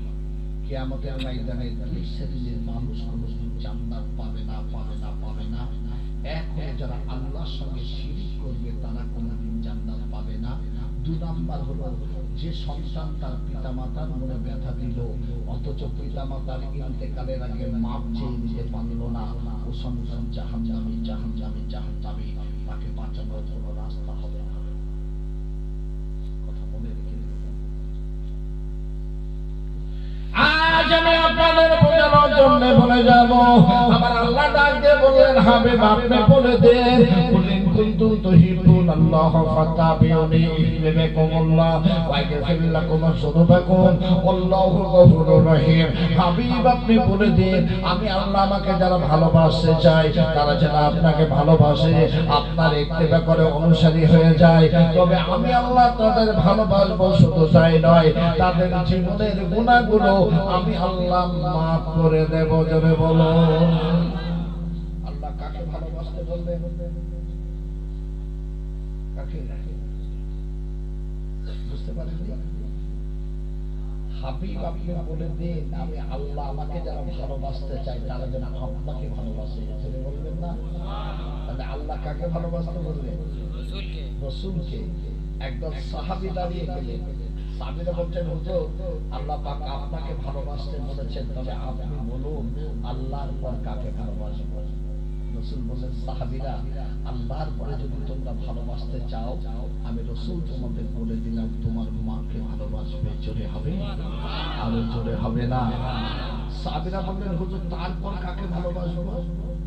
কিয়ামতের ময়দানে দুই শ্রেণীর মানুষ কোনোদিন জান্নাত পাবে না, পাবে না, পাবে না। এক হয়ে যারা আল্লাহর সঙ্গে শিরক করবে তারা কোনোদিন জান্নাত পাবে না। 2 নাম্বার হলো যে সন্তান তার পিতামাতার মনে ব্যথা দিল, অথচ পিতামাতার ইন্তেকালের আগে মাপ চেয়ে নিতে পারল না, ও সন্তান জাহান্নামী, জাহান্নামী, জাহান্নামী। তাকে বাঁচানোর কোনো রাস্তা হবে না। কথা মনে রেখে দেবেন। আজ আমি আপনাদের বোঝানোর জন্য বলে যাব, আমার আল্লাহ ডাক দিয়ে বললেন হাবিব আপনি বলে দেন, কুলিন কুনতুম তুহিব্বুন আল্লাহ ফাত্তাবিউনি ইউহিব্বুকুমুল্লাহ ওয়া ইয়াগফির লাকুম যুনুবাকুম আল্লাহু গফুরুর রহিম। হাবিব আপনি বলে দেন, আমি আল্লাহ আমাকে যারা ভালোবাসতে চায় তারা যেন আপনাকে ভালোবাসে, আপনার ইত্তেবা করে অনুসারী হয়ে যায়। তবে আমি আল্লাহ তাদের ভালোবাসবো, শুধু তাই নয়, তাদের জীবনের গুনাহগুলো আমি আল্লাহ মাফ করে দেব। জোরে বলো আল্লাহ কাকে ভালোবাসতে বলবেন? কাকে? বুঝতে পারেন? হাবিব আপনি বলে দিন, আমি আল্লাহ আমাকে যারা ভালোবাসতে চাই তারা যেন আপনাকে ভালোবাসে। জোরে বলবেন না? তাহলে আল্লাহ কাকে ভালোবাসতে বলবেন? রাসূলকে। একদল সাহাবী দাঁড়িয়ে গেলেন, সাহাবীরা বলছেন হুজুর আল্লাহ পাক আপনাকে ভালোবাসতে বলেছেন, তবে আপনি বলুন আল্লাহর পর কাকে ভালোবাসবো? রাসূল বললেন সাহাবীরা আল্লাহর পরে যদি তোমরা ভালোবাসতে চাও, আমি রাসূল তোমাদের বলে দিলাম তোমার মাকে ভালোবাসবে। জোরে হবে? আরো জোরে হবে না? সাহাবীরা বললেন হুজুর তারপর কাকে ভালোবাসবো?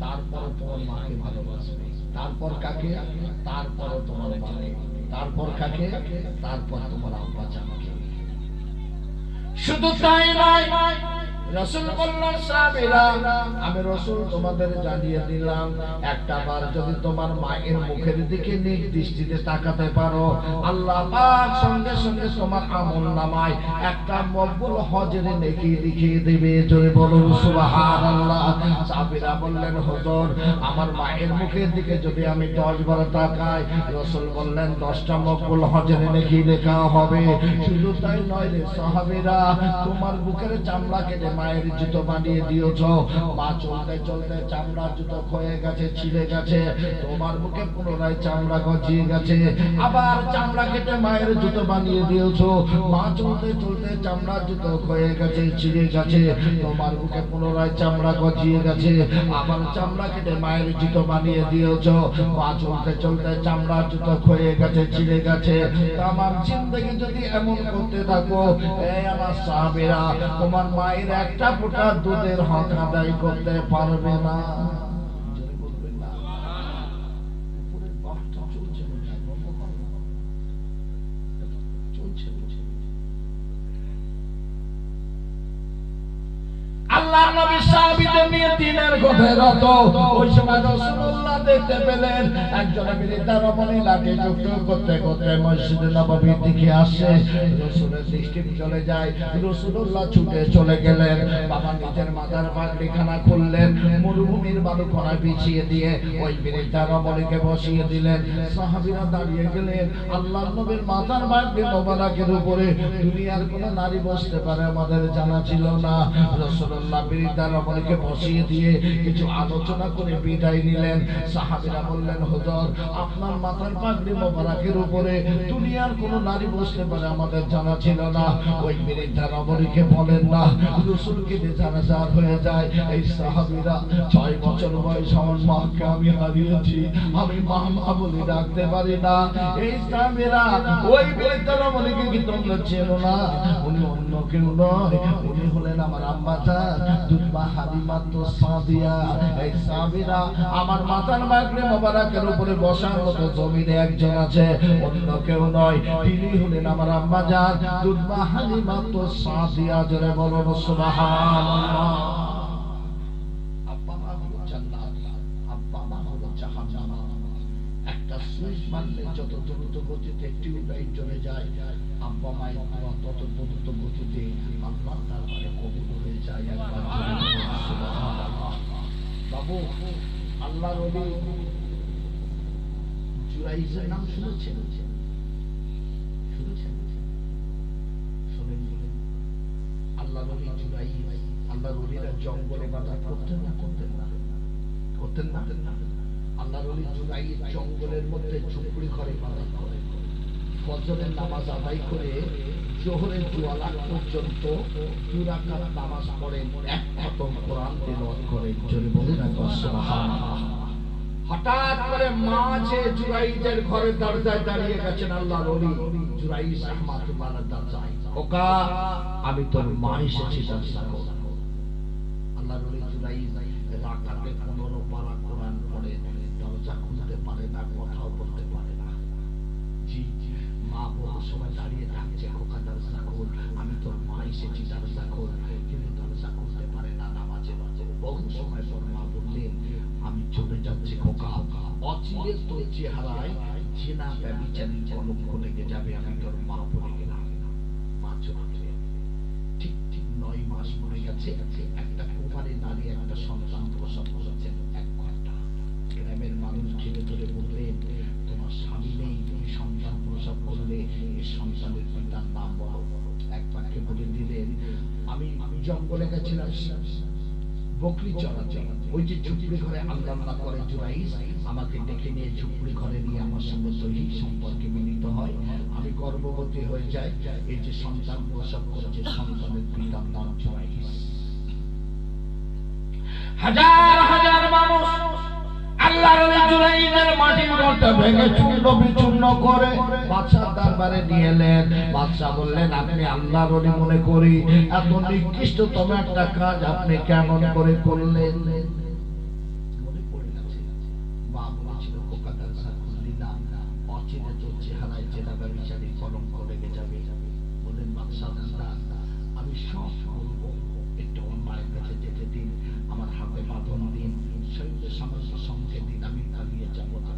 তারপর তোমার মাকে ভালোবাসবে। তারপর কাকে? তারপর তোমার মাকে। তারপর কাকে? তারপর তোমার আব্বা জানকে। শুধু তাই নয়, রাসূল বললেন সাহাবীরা আমি রাসূল তোমাদের জানিয়ে দিলাম একটা বার যদি তোমার মায়ের মুখের দিকে নিজ দৃষ্টিতে তাকাতে পারো আল্লাহ পাক সঙ্গে সঙ্গে তোমার আমলনামায় একটা মকবুল হজের নেকি লিখে দেবে। জোরে বলুন সুবহানাল্লাহ। সাহাবীরা বললেন হুজুর আমার মায়ের মুখের দিকে যদি আমি 10 বার তাকাই রাসূল বললেন 10টা মকবুল হজের নেকি লেখা হবে। শুধু তাই নয় রে সাহাবীরা তোমার বুকের চামড়া কেটে মায়ের জুতো বানিয়ে দিয়েছো, মা চলতে চলতে চামড়ার জুতো ক্ষয়ে গেছে ছিঁড়ে গেছে, তোমার বুকে পুনরায় চামড়া গজিয়ে গেছে, আবার চামড়া কেটে মায়ের জুতো বানিয়ে দিয়েছো, মা চলতে চলতে চামড়ার জুতো ক্ষয়ে গেছে ছিঁড়ে গেছে, তোমার বুকে পুনরায় চামড়া গজিয়ে গেছে, আবার চামড়া কেটে মায়ের জুতো বানিয়ে দিয়েছো, মা চলতে চলতে চামড়ার জুতো ক্ষয়ে গেছে ছিঁড়ে গেছে। তামাম জিন্দেগি যদি এমন করতে থাকো এই আমার সাহাবীরা তোমার মায়ের একটা ফোঁটা দুধের হক আদায় করতে পারবে না। জোরে বলবেন না। উপরের বাহটা চলছে না, বন্ধ করো না। চলছে চলছে। আল্লাহ নবী সাহাবীদের নিয়ে দিনের কথায় রত। ওই সময় রাসূলুল্লাহ দেখতে পেলেন একজন বৃদ্ধা রমণী লাঠি যুক্ত করতে করতে মসজিদে নববীর দিকে আসে। রাসূলের দৃষ্টি চলে যায়, রাসূলুল্লাহ ছুটে চলে গেলেন, বাবা নিজের মাথার পাগড়িখানা খুললেন, মরুভূমির বালুকণায় বিছিয়ে দিয়ে ওই বৃদ্ধা রমণীকে বসিয়ে দিলেন। সাহাবীরা দাঁড়িয়ে গেলেন। আল্লাহর নবীর মাথার পাগড়ি মোবারকের উপরে দুনিয়ার কোন নারী বসতে পারে আমাদের জানা ছিল না। রাসূলুল্লাহ বৃদ্ধা রমণীকে বসিয়ে দিয়ে কিছু আলোচনা করে বিদায় নিলেন। সাহাবীরা বললেন হুজুর আপনার মাথার পাগড়ি মোবারকের উপরে দুনিয়ার কোন নারী বসতে পারে আমাদের জানা ছিল না। ওই বৃদ্ধা রমণীকে বলেন না রাসূলকে জানাজার হয়ে যায়। এই সাহাবীরা 6 বছর বয়স আমার মাকে আমি হারিয়েছি, আমি মা মা বলে ডাকতে পারি না। এই সাহাবীরা ওই বৃদ্ধা রমণীকে কি তোমরা চেনো না? উনি অন্য কেউ নয়, উনি হলেন আমার আম্মা জান দুধমা হালিমা তো সাদিয়া। এই সাহাবীরা আমার মাথার পাগড়ি মোবারকের উপরে বসার মতো জমিনে একজন আছে, অন্য কেউ নয়, তিনি হলেন আমার আম্মা জান দুধমা হালিমা তো সাদিয়া। জোরে বলুন সুবহানাল্লাহ। আব্বা মা হলো জান্নাত, আব্বা মা হলো জাহান্নাম। একটা সুইচ মারলে যত দ্রুত গতিতে টিউবলাইট জ্বলে যায়, আব্বা মায়ের দোয়া তত দ্রুত গতিতে আল্লাহর দরবারে কবুল হয়ে যায়। একবার জোরে বলুন সুবহানাল্লাহ। বাবু আল্লাহর ওলি জুরাইজের নাম শুনেছেন? শুনেছেন? শুনেন? আল্লাহর ওলি জুরাইজ, আল্লাহর ওলিরা জঙ্গলে ইবাদত করতেন না? করতেন না? করতেন না? আল্লাহর ওলি জুরাইজ জঙ্গলের মধ্যে ঝুপড়ি ঘরে ইবাদত করে, ফজরের নামাজ আদায় করে জোহরের জোয়ালা পর্যন্ত 2 রাকাত নামাজ পড়েন, এক খতম কোরআন তেলাওয়াত করেন। জোরে বলুন সুবহানাল্লাহ। হঠাৎ করে মাঝে জুরাইজের ঘরের দরজায় দাঁড়িয়ে গেছেন আল্লাহর ওলি জুরাইজ রাহমাতুল্লাহর দরজায়। ওকা আমি তোর মা এসেছি দরজা খোল। আল্লাহর ওলি জুরাইজ রাকাতে 15 পারা কোরআন পড়ে, দরজা খুলতে পারে না, কথাও বলতে পারে না। জি মা বহু সময় দাঁড়িয়ে থাকছে, খোকা দরজা খোল, আমি তোর মা এসেছি দরজা খোল, কিন্তু দরজা খুলতে পারে না। নামাজে বহু সময় পর মা বললেন আমি চলে যাচ্ছি খোকা, অচিরে তোর চেহারায় জিনা ব্যভিচারী কলঙ্ক লেগে যাবে, আমি তোর মা বলে গেলাম। মা চলে গেলেন। ঠিক 9 মাস পরে গেছে, একটা কুমারী নারী একটা সন্তান প্রসব করেছেন। 1 ঘন্টা গ্রামের মানুষ ঘিরে ধরে বললেন তোমার স্বামী নেই, তুমি সন্তান প্রসব করলে, এই সন্তানের পিতার নাম বলো। এক বাক্যে বলে দিলেন আমি জঙ্গলে গেছিলাম বকরি চড়াতে, ওই যে ঝুপড়ি ঘরে আল্লাহ করে জুরাইজ আমাকে ডেকে নিয়ে ঝুপড়ি ঘরে নিয়ে আমার সঙ্গে দৈহিক সম্পর্কে মিলিত হয়, আমি গর্ভবতী হয়ে যাই, এই যে সন্তান প্রসব করেছে সন্তানের পিতার নাম জুরাইজ। হাজার হাজার মানুষ আল্লাহর ওলি জুরাইজের মাটির ঘরটা ভেঙে চূর্ণ বিচূর্ণ করে বাদশার দরবারে নিয়ে এলেন। বাদশা বললেন আপনি আল্লাহর ওলি মনে করি এত নিকৃষ্টতম একটা কাজ আপনি কেমন করে করলেন? মনে পড়ে গেছে মা বলেছিল খোকা দরজা খুললি না, অচিরে তোর চেহারায় জেনা ব্যভিচারী কলঙ্ক লেগে যাবে। বলেন বাদশা আমি সব বলবো, একটু অন্য মায়ের কাছে যেতে দিন, আমার হাতে বাঁধন দিন, শরীরে সামান্য সঙ্গে দিন, আমি পালিয়ে যাব না।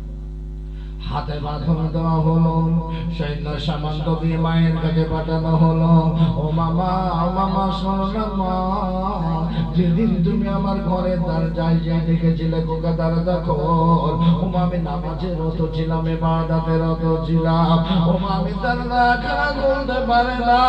হাতে বাঁধন দেওয়া হলো, সৈন্য সামান্ত দিয়ে মায়ের কাছে পাঠানো হলো। ও মামা, ও মামা শোনো না মা, যেদিন তুমি আমার ঘরে দরজায় যে দেখেছিলে কোকা দরজা খোল, ও মা আমি নামাজে রত ছিলাম, ইবাদতে রত ছিলাম, ও মা আমি দরজা খানা খুলতে পারে না,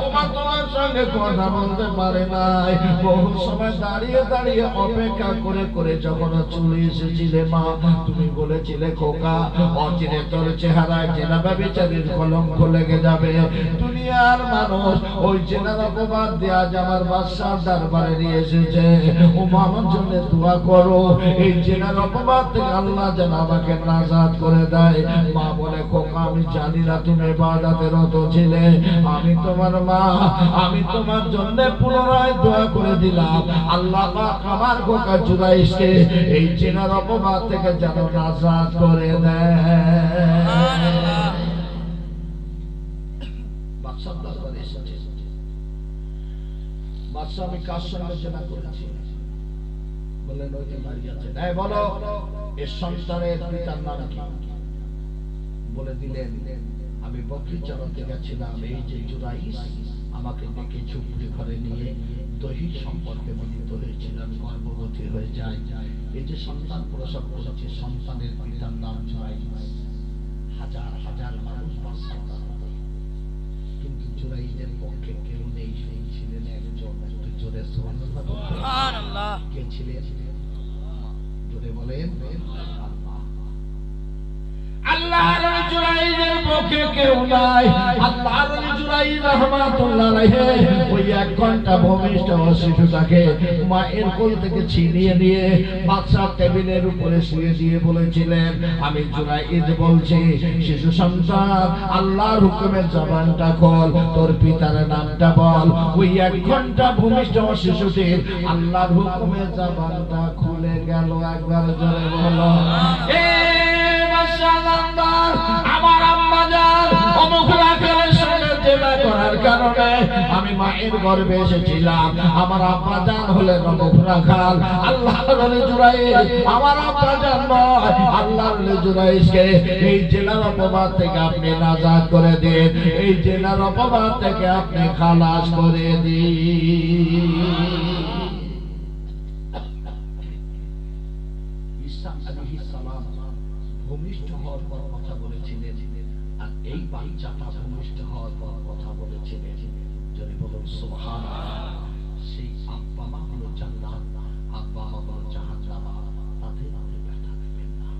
ও মা তোমার সঙ্গে কথা বলতে পারে নাই। বহু সময় দাঁড়িয়ে দাঁড়িয়ে অপেক্ষা করে করে যখন চলে এসেছিলে মা, তুমি বলেছিলে খোকা অচিরে তোর চেহারায় জেনাবা বিচারের কলঙ্ক লেগে যাবে। দুনিয়ার মানুষ ওই জেনার অপবাদ দিয়ে আজ আমার বাদশার দরবারে নিয়ে এসেছে, ও আমার জন্য দোয়া করো, এই জেনার অপবাদ থেকে আল্লাহ যেন আমাকে নাজাত করে দেয়। মা বলে খোকা আমি জানি না তুমি ইবাদতে রত ছিলে, আমি তোমার মা, আমি তোমার জন্য পুনরায় দোয়া করে দিলাম, আল্লাহ পাক আমার খোকা জুরাইশকে এই জেনার অপবাদ থেকে যেন নাজাত করে দেয়। বাদশাহ দরবারে এসেছে, বাদশাহ আমি কার সঙ্গে জেনা করেছি? বললেন ওই যে দাঁড়িয়ে আছে। এই বলো এর সন্তানের পিতার নাম কি? বলে দিলেন আমি বকরি চড়াতে গেছিলাম, এই যে জুরাইশ আমাকে ডেকে ঝুপড়ি ঘরে নিয়ে দৈহিক সম্পর্কে মিলিত হয়েছিলাম, গর্ভবতী হয়ে যায়, এই যে সন্তান প্রসব করেছে, সন্তানের পিতার নাম জুরাইশ। হাজার হাজার মানুষ বাদশাহ, কিন্তু জুরাইশের পক্ষে কেউ নেই, সেই ছিলেন একজন। একটু জোরে সুবহানাল্লাহ। কে ছিলেন? জোরে বলেন। আল্লাহর জুরাইজের পক্ষে কেউ নাই। আল্লাহর জুরাইজ রাহমাতুল্লাহ আলাইহি ওই 1 ঘন্টা ভূমিষ্ঠ শিশুটাকে মায়ের কোল থেকে ছিনিয়ে নিয়ে বাদশার টেবিলের উপরে শুয়ে দিয়ে বলেছিলেন আমি জুরাইজ বলছি, শিশু সন্তান আল্লাহর হুকুমে জবানটা খোল, তোর পিতার নামটা বল। ওই 1 ঘন্টা ভূমিষ্ঠ শিশুটির আল্লাহর হুকুমে জবানটা খুলে গেল। একবার জোরে বলো আমার আম্মা জান অমুক রাখালের সঙ্গে জেনা করার কারণে আমি মায়ের গর্ভে এসেছিলাম। আমার আম্মা জান হলেন অমুক রাখাল। আল্লাহর ওলি জুরাইশ আমার আম্মা জান নয়, আল্লাহর ওলি জুরাইশকে এই জেনার অপবাদ থেকে আপনি নাজাত করে দিন, এই জেনার অপবাদ থেকে আপনি খালাস করে দিন। ঈসা আলাইহিস সালাম ভূমিষ্ঠ হওয়ার পর কথা বলেছিলেন, আর এই বাচ্চাটা ভূমিষ্ঠ হওয়ার পর কথা বলেছিলেন। যদি বলুন সুবহানাল্লাহ। সেই আব্বা মা হলো জান্নাত, আব্বা মা হলো জাহান্নাম, তাদের আপনি ব্যথা দেবেন না।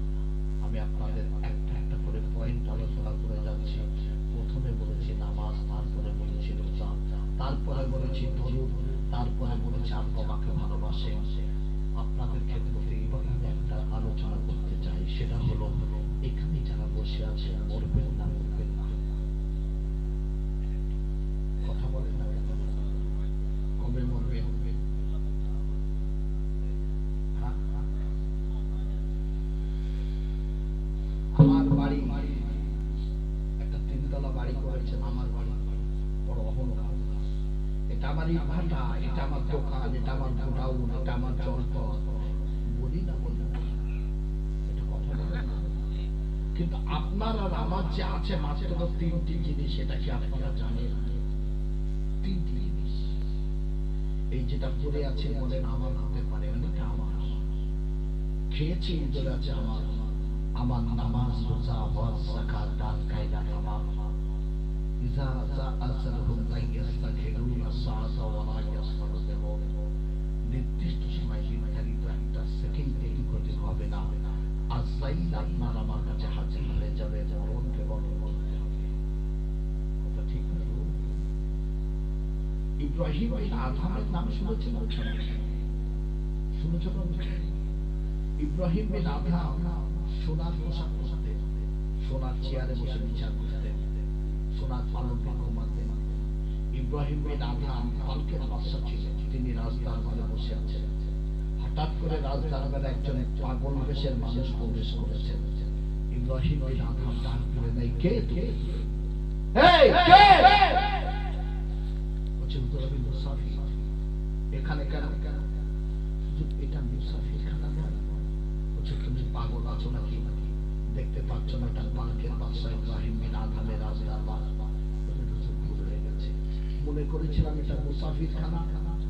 আমি আপনাদের একটা একটা করে পয়েন্ট আলোচনা করে যাচ্ছি। প্রথমে বলেছি নামাজ, তারপরে বলেছি রোজা, তারপরে বলেছি দরুদ, তারপরে বলেছি আব্বা মাকে ভালোবাসেন। আপনাদের ক্ষেত্রে এবার আমি একটা আলোচনা করতে চাই, সেটা হলো এখানে যারা বসে আছে মরবেন না, মরবেন না, কথা বলেন না, কবে মরবেন? আমার বাড়ি একটা 3 তলা বাড়ি করেছেন, আমার বাড়ি বড় অহংকার। এটা আমার ভাটা, এটা আমার দোকান, এটা আমার গোডাউন, এটা আমার জলপথ। বলি না বলি না, এটা কথা বলেন না। কিন্তু আপনার আর আমার যে আছে মাত্র 3টি জিনিস, সেটা কি আপনারা জানেন? 3টি জিনিস। এই যেটা পড়ে আছে বলেন আমার হতে পারে, এটা আমার। খেয়েছি বলে আছে আমার, আমার নামাজ, রোজা, হজ, যাকাত, দান, কায়দা আমার। ইজা যাআসালহুম তাইয়াস্তাখিরুনা সাআতা ওয়া লা ইয়াসতারদিমুন। নির্দিষ্ট সময় নির্ধারিত একটা সেকেন্ড দেরি করতে হবে না। আজরাইল আপনার আমার কাছে হাজির হয়ে যাবে, মরণকে বরণ করতে হবে। কথা ঠিক না? ইব্রাহিম বিন আদহামের নাম শুনেছেন? শুনেছেন? ইব্রাহিম বিন আদহাম সোনার পোশাক পরতেন, সোনার চেয়ারে বসে বিচার করতেন, সোনার পালকে ঘুমাতেন। ইব্রাহিম বিন আদহাম পালকের বাদশা ছিলেন, তিনি রাজদরবারে বসে আছেন। হঠাৎ করে রাজদরবারে একজন পাগল বেশের মানুষ প্রবেশ করেছেন। ইব্রাহিম বিন আদহাম ডাক করে নাই, কে কে? এই কে? বলছে হুজুর আমি মুসাফির। এখানে কেন? এটা মুসাফির খানা নয়। বলছে তুমি পাগল আছো নাকি? দেখতে পাচ্ছ না এটা বালকের বাদশা ইব্রাহিম বিন আদমের রাজদরবার। ভুল হয়ে গেছে, মনে করেছিলাম এটা মুসাফির খানা,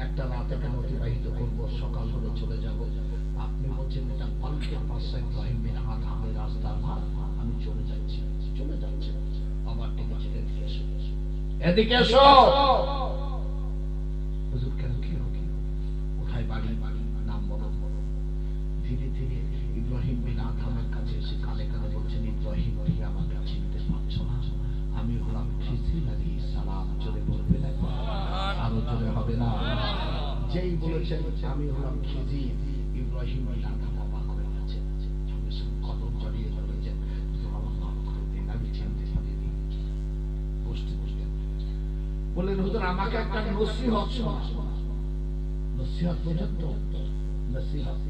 একটা রাত এখানে অতিবাহিত করবো, সকাল হলে চলে যাব। আপনি বলছেন এটা বালকের বাদশা ইব্রাহিম বিন আদমের রাজদরবার, আমি চলে যাচ্ছি। চলে যাচ্ছে আবার ডেকেছে, এদিকে এসো, এদিকে এসো। হুজুর কেন, কি হবে? কোথায় বাড়ি? নাম বলো। ধীরে ধীরে ইব্রাহিম বিন আদমের কাছে এসে কানে কানে বলছেন, ইব্রাহিম ভাই আমাকে চিনতে পারছো না? আমি হলাম খিজির আলাইহিস সালাম। জোরে বলবেন একবার, আরো জোরে হবে না? যেই বলেছেন আমি হলাম খিজির, ইব্রাহিম বিন আদম অবাক হয়ে গেছেন, সঙ্গে সঙ্গে কদম জড়িয়ে ধরেছেন, আমার মাফ করে দিন, আমি চিনতে পারিনি। বসতে বসতে বললেন, হুজুর আমাকে একটা নসিহত শোনান। নসিহত বোঝেন তো? নসিহত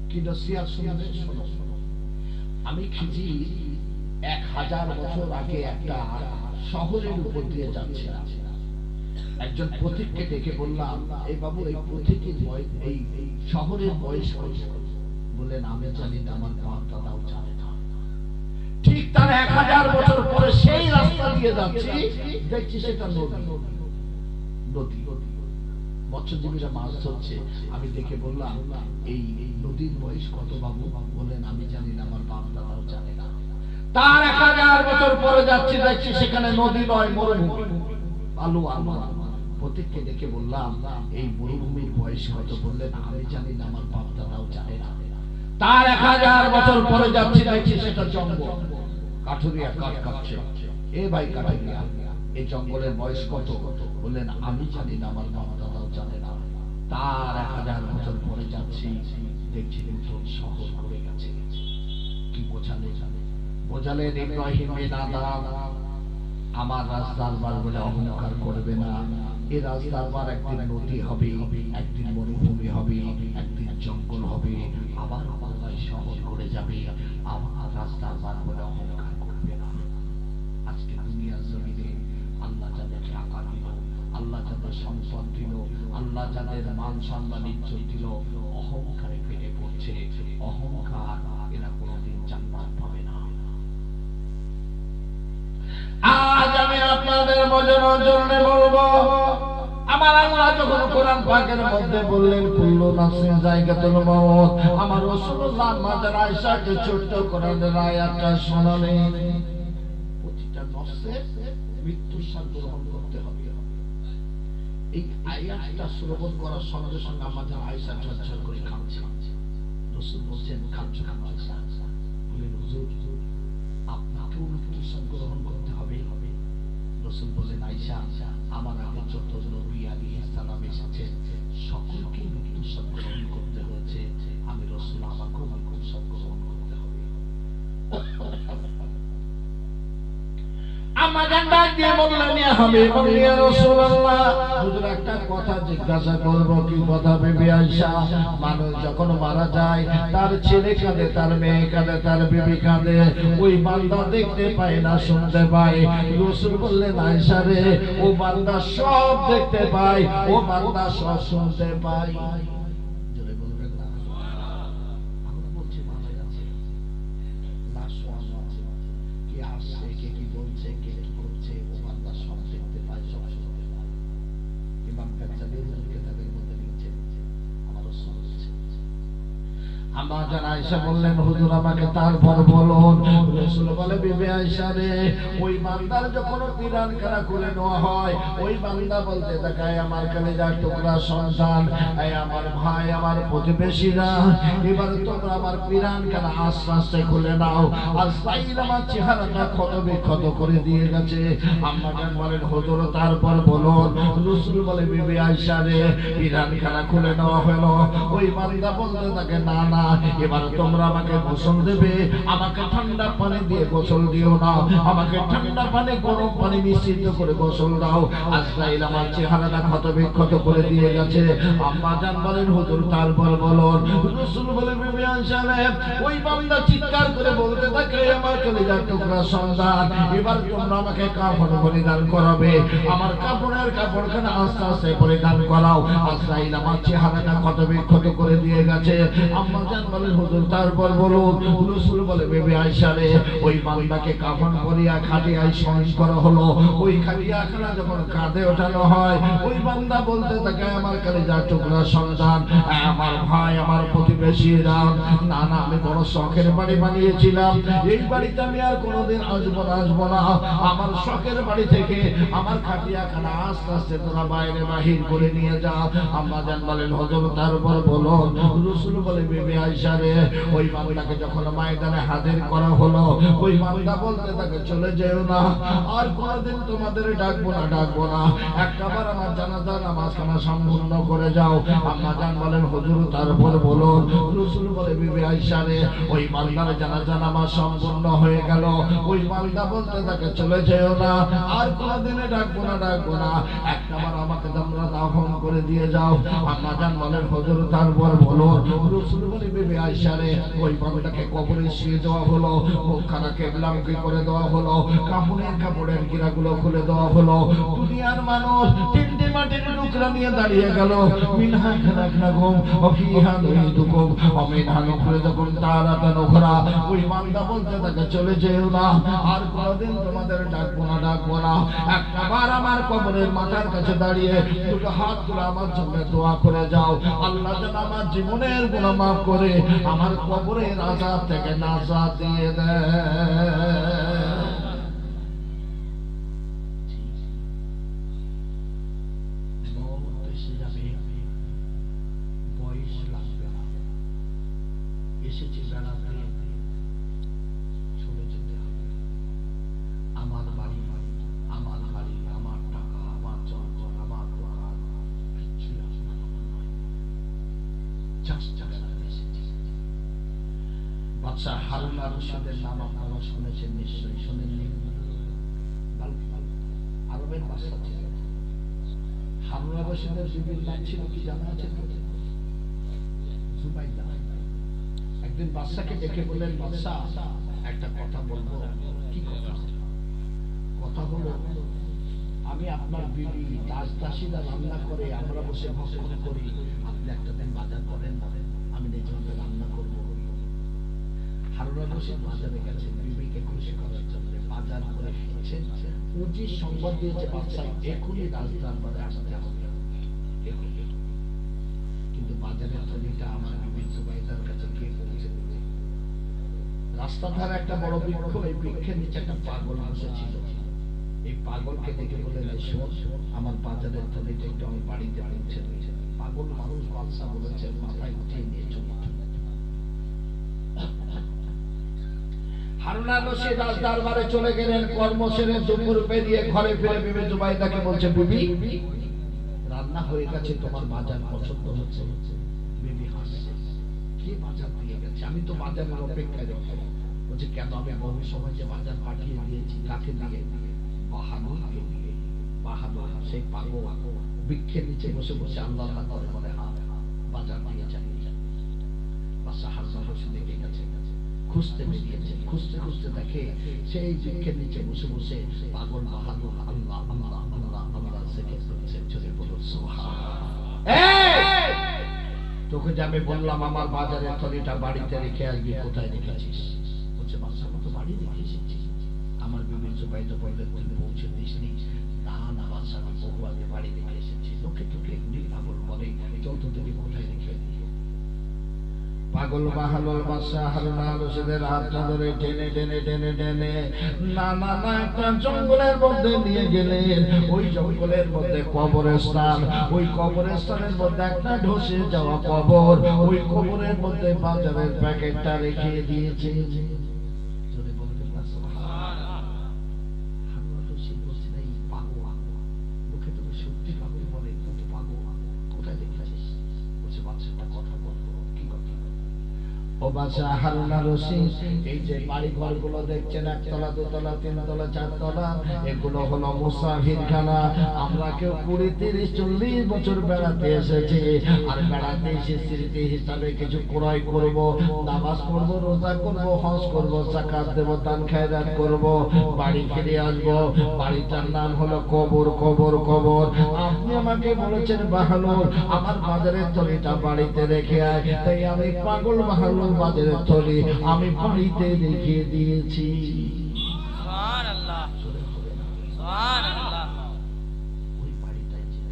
কি? নসিহত শুনবে, শোনো। আমি খিজির 1000 বছর আগে একটা শহরের উপর দিয়ে যাচ্ছিলাম। একজন পথিককে ডেকে বললাম, এই বাবু এই পথিকের বয়স, এই শহরের বয়স কত? বললেন আমি জানি না, আমার বাপ দাদাও জানে না। ঠিক তার 1000 বছর পরে সেই রাস্তা দিয়ে যাচ্ছি, দেখছি সেটা নদী। নদী, মৎস্যজীবীরা মাছ ধরছে। আমি দেখে বললাম, এই নদীর বয়স কত বাবু? বললেন আমি জানি না, আমার বাপ দাদাও জানে না। তার 1000 বছর পরে যাচ্ছি, দেখছি সেখানে নদী নয়, মরুভূমি, আলু আলু। প্রত্যেককে দেখে বললাম, এই মরুভূমির বয়স কত? বললেন আমি জানি না, আমার বাপ দাদাও জানে না। তার 1000 বছর পরে যাচ্ছি, দেখছি সেটা জঙ্গল, কাঠুরিয়া কাঠ কাটছে। এ ভাই কাঠুরিয়া, এই জঙ্গলের বয়স কত? বললেন আমি জানি না, আমার বাপ দাদাও জানে না। তার 1000 বছর পরে যাচ্ছি, দেখছি নতুন শহর করে গেছে। কি বোঝালেন? বোঝালেন ইব্রাহিম বিন আদম আমার রাজদরবার বলে অহংকার করবে না। এই রাজদরবার একদিন নদী হবে, একদিন মরুভূমি হবে, একদিন জঙ্গল হবে, আবার পুনরায় শহর করে যাবে। আমার রাজদরবার বলে অহংকার করবে না। আজকে দুনিয়ার জমিনে আল্লাহ যাদের টাকা দিল, আল্লাহ যাদের সম্পদ দিল, আল্লাহ যাদের মান সম্মান ইজ্জত দিল, অহংকারে ফেটে পড়ছে। অহংকার, এরা কোনোদিন জান্নাত পাবে না। আজ আমি আপনাদের বোঝানোর জন্য বলবো, আমার আল্লাহ যখন কোরআন পাকের মধ্যে বললেন কুল্লু নাফসিন যায়কাতুল মাউত, আমার রাসূলুল্লাহ মাদার আয়েশাকে ছোট্ট কোরআনের আয়াতটা শোনালেন। প্রতিটা নফসের মৃত্যুর স্বাদ গ্রহণ করতে হবে। এই আয়াতটা শ্রবণ করার সঙ্গে সঙ্গে আমাদের আয়েশা ঝরঝর করে কাঁদছে। রাসূল বলছেন, কাঁদছো কেন আয়েশা? বলেন হুজুর আপনাকেও মৃত্যুর স্বাদ গ্রহণ করতে হবে। রাসূল বলেন, আয়েশা আমার আগে যত নবী আলাইহিস সালাম এসেছেন সকলকে মৃত্যুর স্বাদ গ্রহণ করতে হয়েছে, আমি রাসূল আমাকেও মৃত্যুর স্বাদ গ্রহণ করতে হবে। আমাকে ডাক দিয়ে বললেন, ইয়া হাবিবাল্লাহ, ইয়া রাসূলুল্লাহ, হুজুর একটা কথা জিজ্ঞাসা করব। কি কথা? বিবি আয়েশা, মানুষ যখন মারা যায় তার ছেলে কাঁদে, তার মেয়ে কাঁদে, তার বিবি কাঁদে, ওই বান্দা দেখতে পায় না, শুনতে পায়। রাসূল বললেন, আয়েশা রে, ও বান্দা সব দেখতে পায়, ও বান্দা সব শুনতে পায়। জোরে বলবেন না? আমরা বলছি মারা যাচ্ছে, লাশ শোয়ানো আছে, কে আসছে, কে কি বলছে, কে কি করছে, ও বান্দা সব দেখতে পায়, সব শুনতে পায়। ইমাম গাজ্জালী কিতাবের মধ্যে লিখছেন, আমার রাসূল বলেছেন। আম্মা জান আয়েশা বললেন, হুজুর আমাকে তারপর বলুন। রাসূল বলে, বিবি আয়েশা রে, ওই বান্দার যখন পিরান কারা খুলে নেওয়া হয়, ওই বান্দা বলতে থাকে, আমার কলিজার টুকরা সন্তান, এই আমার ভাই, আমার প্রতিবেশীরা, এবার তোমরা আমার পিরান কারা আস্তে আস্তে খুলে নাও। আজরাইল আমার চেহারাটা ক্ষত বিক্ষত করে দিয়ে গেছে। আম্মা জান বলেন, হুজুর তারপর বলুন। রাসূল বলে, বিবি আয়েশা রে, পিরান কারা খুলে নেওয়া হলো। ওই বান্দা বলতে থাকে, না না, এবার তোমরা আমাকে গোসল দেবে, আমাকে ঠান্ডা পানি দিয়ে গোসল দিও না, আমাকে ঠান্ডা পানি গরম পানি মিশ্রিত করে গোসল দাও। আজরাইল আমার চেহারাটা ক্ষত বিক্ষত করে দিয়ে গেছে। আম্মা জান বলেন হুজুর তারপর বলুন। রাসূল বলে বিবি আয়েশা ওই বান্দা চিৎকার করে বলতে থাকে আমার কলিজার টুকরা সন্তান, এবার তোমরা আমাকে কাফন পরিধান করাবে, আমার কাপড়ের কাপড়খানা আস্তে আস্তে পরিধান করাও। আজরাইল আমার চেহারাটা ক্ষত বিক্ষত করে দিয়ে গেছে। আম্মা জান বলেন হুজুর তারপর বলুন। রাসূল বলে বিবি আয়েশা ওই বান্দাকে কাফন পরিয়া খাটিয়ায় শয়ন করা হলো। ওই খাটিয়াখানা যখন কাঁধে ওঠানো হয়, ওই বান্দা বলতে থাকে আমার কলিজার টুকরা সন্তান, আমার ভাই, আমার প্রতিবেশীরা, না না আমি বড় শখের বাড়ি বানিয়েছিলাম, এই বাড়িতে আমি আর কোনোদিন আসবো না। আমার শখের বাড়ি থেকে আমার খাটিয়াখানা আস্তে আস্তে তোরা বাইরে বাহির করে নিয়ে যা। আম্মা জান বলেন হুজুর তারপর বলো। রাসূল বলে বিবি আয়েশা ওই বান্দাকে যখন ময়দানে হাজির করা হলো, ওই বান্দা বলতে থাকে চলে যেও না, আর কোনোদিন তোমাদের ডাকবো না, একবার আমার জানাজা নামাজখানা সম্পূর্ণ করে যাও। আম্মা জান বলেন হুজুর তারপর বলো। রাসূল বলে বিবি আয়েশা ওই বান্দার জানাজা নামাজ সম্পূর্ণ হয়ে গেল, ওই বান্দা বলতে থাকে চলে যেও না, আর কোনোদিন ডাকবো না, একবার আমাকে তোমরা দাফন করে দিয়ে যাও। আম্মা জান বলেন হুজুর তারপর বলো। রাসূল বলে বিবি আয়েশা ওই বান্দাকে কবরে শুয়ে দেওয়া হলো, মুখখানা কেবলামুখী করে দেওয়া হলো, কাপড়ের গিরাগুলো খুলে দেওয়া হলো। দুনিয়ার মানুষ তিনটি মাটির টুকরা নিয়ে দাঁড়িয়ে গেল, মিনহা খালাকনাকুম ওয়া ফিহা নুঈদুকুম ওয়া মিনহা নুখরিজুকুম তারাতান উখরা। ওই বান্দা বলতে থাকে চলে যেও না, আর কোনোদিন তোমাদের ডাকবো না, একবার আমার কবরের মাথার কাছে দাঁড়িয়ে দুটো হাত তুলে আমার জন্য দোয়া করে যাও, আল্লাহ যেন আমার জীবনের গুনাহ মাফ করে আমার কবরের আযাব থেকে নাজাত দিয়ে দেয়। এসেছি বেড়াতে, চলে যেতে হবে। আমার বাড়ি, আমার হাড়ি, আমার টাকা, আমার চঞ্চল, আমার দোকান, কিচ্ছুই আপনার নয়। বাদশা হারুন আর রশিদের নাম আপনারা শুনেছেন, নিশ্চয়ই শোনেননি? আরবের বাদশা ছিল। হারুন আর রশিদের বিবির নাম ছিল কি জানা আছে? জুবাইদা। একদিন বাদশাকে ডেকে বললেন, বাদশা একটা কথা বলবো। কি কথা? কথা হলো আমি আপনার বিবি দাসীরা রান্না করে, আমরা বসে ভক্ষণ করি, আপনি একটা দিন বাজার করেন, আমি নিজে রান্না করবো। হারুন আর রশিদ বাজারে গেছেন বিবিকে খুশি করার জন্য, বাজার করে ফিরছেন, উজির সংবাদ দিয়েছে বাদশা এখনই রাজদরবারে আসতে হবে। কিন্তু বাজারের থলিটা আমার বিবি জুবাইদার কাছে গিয়ে পৌঁছে দেবে। রাস্তার ধারে একটা বড় বৃক্ষ, এই বৃক্ষের নিচে একটা পাগল বসেছিল। এই পাগলকে দেখে বললেন, শোন আমার বাজারের থলিটা একটু আমি বাড়িতে পৌঁছে দিয়েছে। পাগল মানুষ, বাদশা বলেছেন মাথায় উঠিয়ে নিয়ে চলে। হারুন আর রশিদ রাজদরবারে চলে গেলেন। কর্ম সেরে দুপুর পেরিয়ে ঘরে ফিরে বিবি জুবাইদাকে বলছে, বিবি রান্না হয়ে গেছে, তোমার বাজার পছন্দ হচ্ছে? বিবি হাসছে, কে বাজার দিয়ে গেছে? আমি তো বাজারের অপেক্ষায় রয়েছি। বলছে কেন? আমি বহু সময় যে বাজার পাঠিয়ে দিয়েছি, কাকে দিয়ে? বাহাদুরকে দিয়ে। বাহাদুর সেই পাগল বৃক্ষের নিচে বসে বসে আল্লাহ করে বলে, হ্যাঁ বাজার দিয়ে যাই। বাদশা হারুন আর রশিদ দেখে গেছে, খুঁজতে বেরিয়েছে, খুঁজতে খুঁজতে দেখে সেই বৃক্ষের নিচে বসে বসে পাগল বাহাদুর আল্লাহ আল্লাহ আল্লাহ আল্লাহ জিকির করছে। চলে বলুন সুবহানাল্লাহ। তোকে যে আমি বললাম আমার বাজারের থলিটা বাড়িতে রেখে আসবি, কোথায় রেখেছিস? বলছে বাদশা তো বাড়ি রেখে এসেছি। আমার বিবি জুবাইদা বললে তুই পৌঁছে দিসনি? না না বাদশা, আমি বহু আগে বাড়ি রেখে এসেছি। লোকে তোকে এমনি পাগল বলে, চল তো দেখি কোথায় রেখে দিই। পাগল বাহাদুর বাদশা হারুন আর রশিদের হাতটা ধরে টেনে টেনে টেনে টেনে না না না একটা জঙ্গলের মধ্যে নিয়ে গেলেন। ওই জঙ্গলের মধ্যে কবরস্থান, ওই কবরস্থানের মধ্যে একটা ধসে যাওয়া কবর, ওই কবরের মধ্যে বাজারের প্যাকেটটা রেখে দিয়েছে। সত্যি পাগল বলে, পাগল কোথায় দেখেছিস? বলছে বাচ্চাটা কথা বলবো। কি কথা? ও বাদশা হারুন আর রশিদ, এই যে বাড়ি ঘরগুলো দেখছেন, একতলা, দোতলা, তিনতলা, চারতলা, এগুলো হলো মুসাফিরখানা। আমরা কেউ 20, 30, 40 বছর বেড়াতে এসেছি, আর বেড়াতে এসে স্মৃতি হিসাবে কিছু ক্রয় করব, নামাজ পড়ব, রোজা করব, হজ করব, যাকাত দেব, দান খায়রাত করব, বাড়ি ফিরে আসব। বাড়িটার নাম হলো কবর, কবর, কবর। আপনি আমাকে বলেছেন বাহালুল আমার বাজারের থলিটা বাড়িতে রেখে আয়, তাই আমি পাগল বাহালুল বাজারের থলি আমি বাড়িতে রেখে দিয়েছি। সুবহানাল্লাহ, সুবহানাল্লাহ। ওই বাড়িটাই ছিল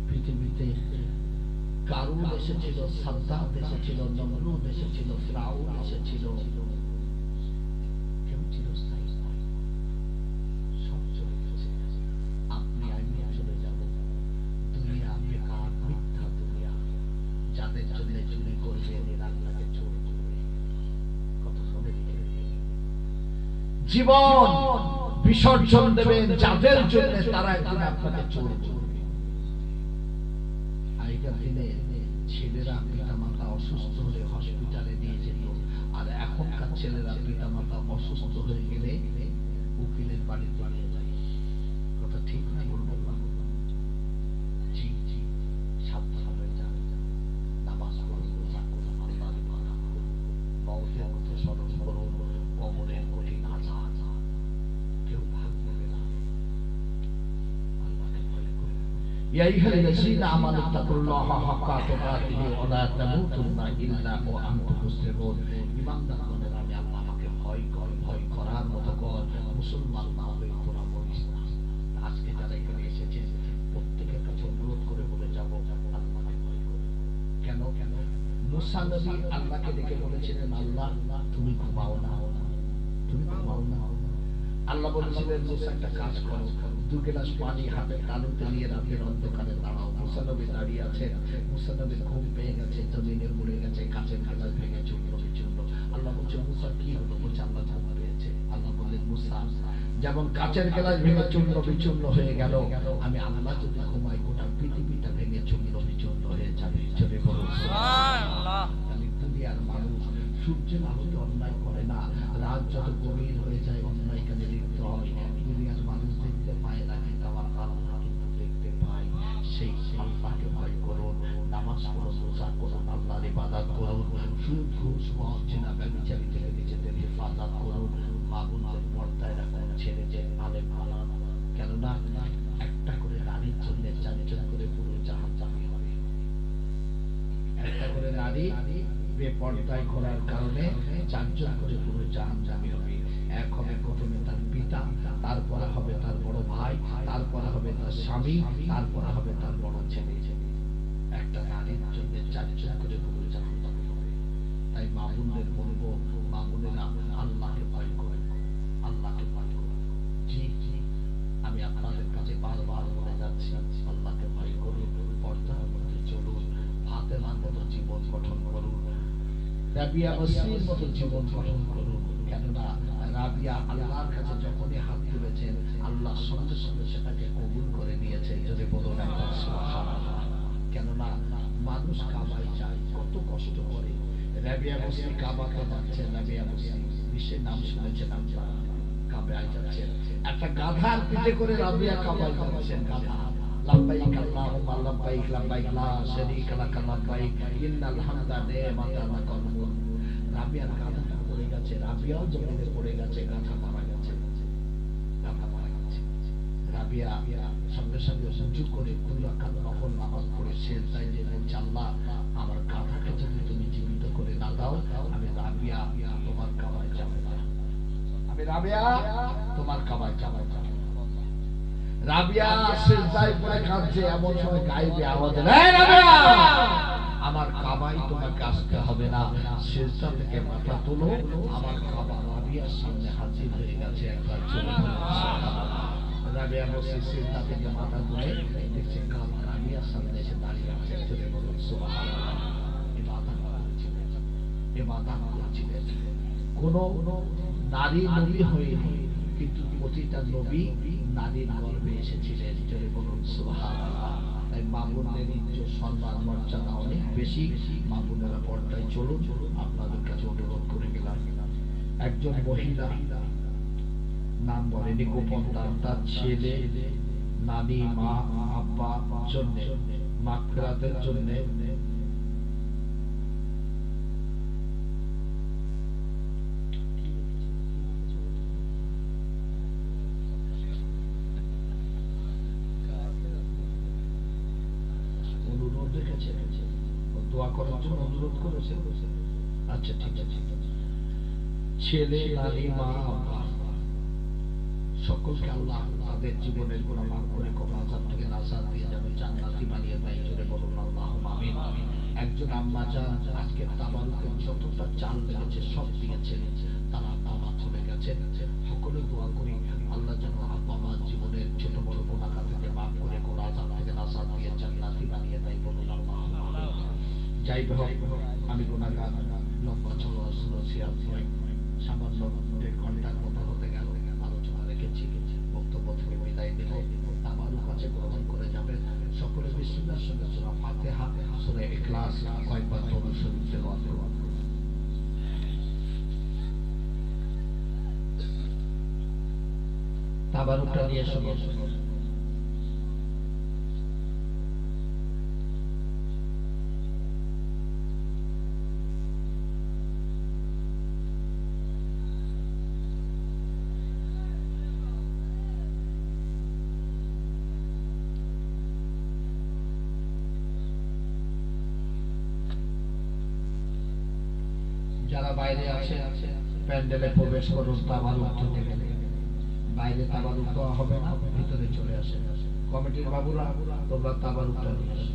পৃথিবীতে কারুন এসেছিল, সাদ্দাত এসেছিল, নমরুদ এসেছিল, ফিরাউন এসেছিল, কেউ চিরস্থায়ী নয়, সব চলে গেছে। আপনি আমি চলে যাব। দুনিয়া বেকার, মিথ্যা দুনিয়া। যাদের জন্য চুরি করবে এরা আল্লাহকে চোর করবে। কথা শুনে জীবন বিসর্জন দেবেন যাদের জন্য, তারা একদিন আপনাকে চোর করবে। আগেকার দিনে ছেলেরা পিতা মাতা অসুস্থ হলে হসপিটালে নিয়ে যেত, আর এখনকার ছেলেরা পিতা মাতা অসুস্থ হয়ে গেলে উকিলের বাড়িতে নিয়ে যায়। কথা ঠিক না বলবো না? জি জি, সাবধান হয়ে যান। নামাজ পড়ুন, রোজা করুন, আল্লাহর ইবাদত করুন, মওতের কথা স্মরণ করুন, কবরের কঠিন আযাব কেউ ভাগ নেবে না। আল্লাহকে ভয় করুন। ইয়া আইয়ুহাল্লাযীনা আমানু তাকুল্লাহা হাক্কা তুকাতিহি ওয়া লা তামুতুন্না ইল্লা ওয়া আনতুম মুসলিমুন। ঈমানদারগণের আমি আল্লাহ, আমাকে ভয় কর, ভয় করার মতো কর। মুসলমান না হলে তোরা মরিস না। আজকে যারা এখানে এসেছেন প্রত্যেকের কাছে অনুরোধ করে বলে যাব, আল্লাহকে ভয় করো। কেন? কেন? মুসা নবী আল্লাহকে ডেকে বলেছিলেন, আল্লাহ তুমি ঘুমাও না, তুমি ঘুমাও না। আল্লাহ বলেছিলেন, মুসা একটা কাজ করো, 2 গ্লাস পানি হাতে তালুতে নিয়ে রাতের অন্ধকারে দাঁড়াও। মুসা নবী দাঁড়িয়ে আছেন, মুসা নবীর ঘুম পেয়ে গেছে, জমিনে পড়ে গেছে, কাঁচের গ্লাস ভেঙে চূর্ণ বিচূর্ণ। আল্লাহ বলছে, মুসা কি হলো? বলছে, আল্লাহ ঘুম পেয়েছে। আল্লাহ বললেন, মুসা যেমন কাঁচের গ্লাস ভেঙে চূর্ণ বিচূর্ণ হয়ে গেল, আমি আল্লাহ যদি ঘুমাই গোটা পৃথিবীটা ভেঙে চূর্ণ বিচূর্ণ হয়ে যাবে। চলে বলুন সুবহানাল্লাহ। তাহলে দুনিয়ার মানুষ সূর্যের আলোতে অন্যায় করে না, রাত যত গভীর হয়ে যায় অন্যায় কাজে লিপ্ত হয়। দুনিয়ার মানুষ দেখতে পায় না, কিন্তু আমার আল্লাহ কিন্তু দেখতে পায়। সেই আল্লাহকে ভয় করুন, নামাজ পড়ুন, রোজা করুন, আল্লাহর ইবাদত করুন, সুদ ঘুষ মদ জিনা ব্যভিচার থেকে নিজেদের হেফাজত করুন, মা বোনদের পর্দায় রাখুন, ছেলেদের আলেম বানান। কেননা একটা করে নারীর জন্য 4 জন করে পুরুষ জাহান্নামী হবে। একটা করে নারী বেপর্দায় করার কারণে 4 জন করে পুরুষ জাহান্নামী হবে। এক হবে প্রথমে তার পিতা, তারপরে হবে তার বড় ভাই, তারপরে হবে তার স্বামী, তারপরে হবে তার বড় ছেলে। একটা নারীর জন্য 4 জন করে পুরুষ জাহান্নামী হবে। তাই মা বোনদের বলবো, মা বোনেরা আল্লাহকে ভয় করুন, আল্লাহকে ভয় করুন। জি জি, আমি আপনাদের কাছে বারবার বলে যাচ্ছি, আল্লাহকে ভয় করুন, পর্দার মধ্যে চলুন, ফাতেমার মতো জীবন গঠন করুন, রাবিয়া বসরির মতো জীবন গঠন করুন। কেননা রাবিয়া আল্লাহর কাছে যখনই হাত তুলেছেন, আল্লাহ সঙ্গে সঙ্গে সেটাকে কবুল করে নিয়েছে। যদি বলুন একবার সুবহানাল্লাহ। কেননা মানুষ কাবায় যায়, কত কষ্ট করে। রাবিয়া বসরি কাবাতে যাচ্ছেন, রাবিয়া বসরি বিশ্বের নাম শুনেছেন আপনারা, কাবায় যাচ্ছেন, একটা গাধার পিঠে করে রাবিয়া কাবায় যাচ্ছেন। গাধা লাব্বাইক আল্লাহুম্মা লাব্বাইক, লাব্বাইক লা শারীকা লাক লাব্বাইক, ইন্নাল হামদা নি'মাতা লাক ওয়াল মুলক। রাবিয়ার গাধাটা পড়ে গেছে, রাবিয়াও জমিনে পড়ে গেছে, গাধা মারা গেছে, গাধা মারা গেছে। রাবিয়া সঙ্গে সঙ্গে উঁচু করে 2 রাকাত নফল নামাজ পড়ে সেজদায় যে বলছে, আল্লাহ আমার গাধাকে যদি তুমি জীবিত করে না দাও, আমি রাবিয়া তোমার কাবায় যাব না, আমি রাবিয়া তোমার কাবায় যাব না। রাবিয়া সেজদায় পড়ে কাঁদছে, এমন সময় গায়েবে আওয়াজ এলো, এই রাবিয়া আমার কাবায় তোমাকে আসতে হবে না, সেজদা থেকে মাথা তোলো, আমার কাবা রাবিয়ার সামনে হাজির হয়ে গেছে। একবার চলে রাবিয়া বসে সেজদা থেকে মাথা তুলে দেখছে কাবা রাবিয়ার সামনে এসে দাঁড়িয়ে আছে। চলে বলুন সুবহানাল্লাহ। ইবাদত করছিলেন, ইবাদত করছিলেন। কোন নারী নবী হয়নি, কিন্তু প্রতিটা নবী নারীর গর্ভে এসেছিলেন। চলে বলুন সুবহানাল্লাহ। তাই মা বোনদের ইজ্জত সম্মান মর্যাদা অনেক বেশি। মা বোনেরা পর্দায় চলুন, আপনাদের কাছে অনুরোধ করে গেলাম। একজন মহিলা নাম বলেনি, গোপন তার ছেলে নানি মা আব্বা জন্য মাগফিরাতের জন্য অনুরোধ রেখেছে, দোয়া করার জন্য অনুরোধ করেছে। আচ্ছা ঠিক আছে, ছেলে নানি মা আব্বা সকলকে আল্লাহ তাদের জীবনের গুনাহ মাফ করে কবর আযাব থেকে নাজাত দিয়ে যেন জান্নাতি বানিয়ে দেয়। জোরে বলুন আল্লাহুম্মা আমিন। একজন আম্মা জান আজকে তাবারুকের যতটা চাল লেগেছে সব দিয়েছেন, তারা বাবা চলে গেছেন। সকলে দোয়া করি আল্লাহ যেন আব্বা মার জীবনের ছোট বড় গুনাহ থেকে মাফ করে কবর আযাব থেকে নাজাত দিয়ে জান্নাতি বানিয়ে দেয়। বলুন আল্লাহুম্মা আমিন। যাই হোক, আমি গুনাহগার, লম্বা চড়া নসিহত নয়, সামান্য 1.5 ঘন্টার মতো হতে গেল আলোচনা রেখেছি। বক্তব্য থেকে বিদায় দেব, তাবারুক আছে গ্রহণ করে যাবেন। সকলে বিসমিল্লাহর সঙ্গে সূরা ফাতিহা, সূরা ইখলাস কয়েকবার দরুদ শরীফ তেলাওয়াত করুন। তাবারুকটা নিয়ে শুনুন। যারা বাইরে আছে প্যান্ডেলে প্রবেশ করুন। তাবারুক হতে গেলে বাইরে তাবারুক দেওয়া হবে না, ভিতরে চলে আসে। কমিটির বাবুরা তোমরা তাবারুকটা নিয়ে আসো।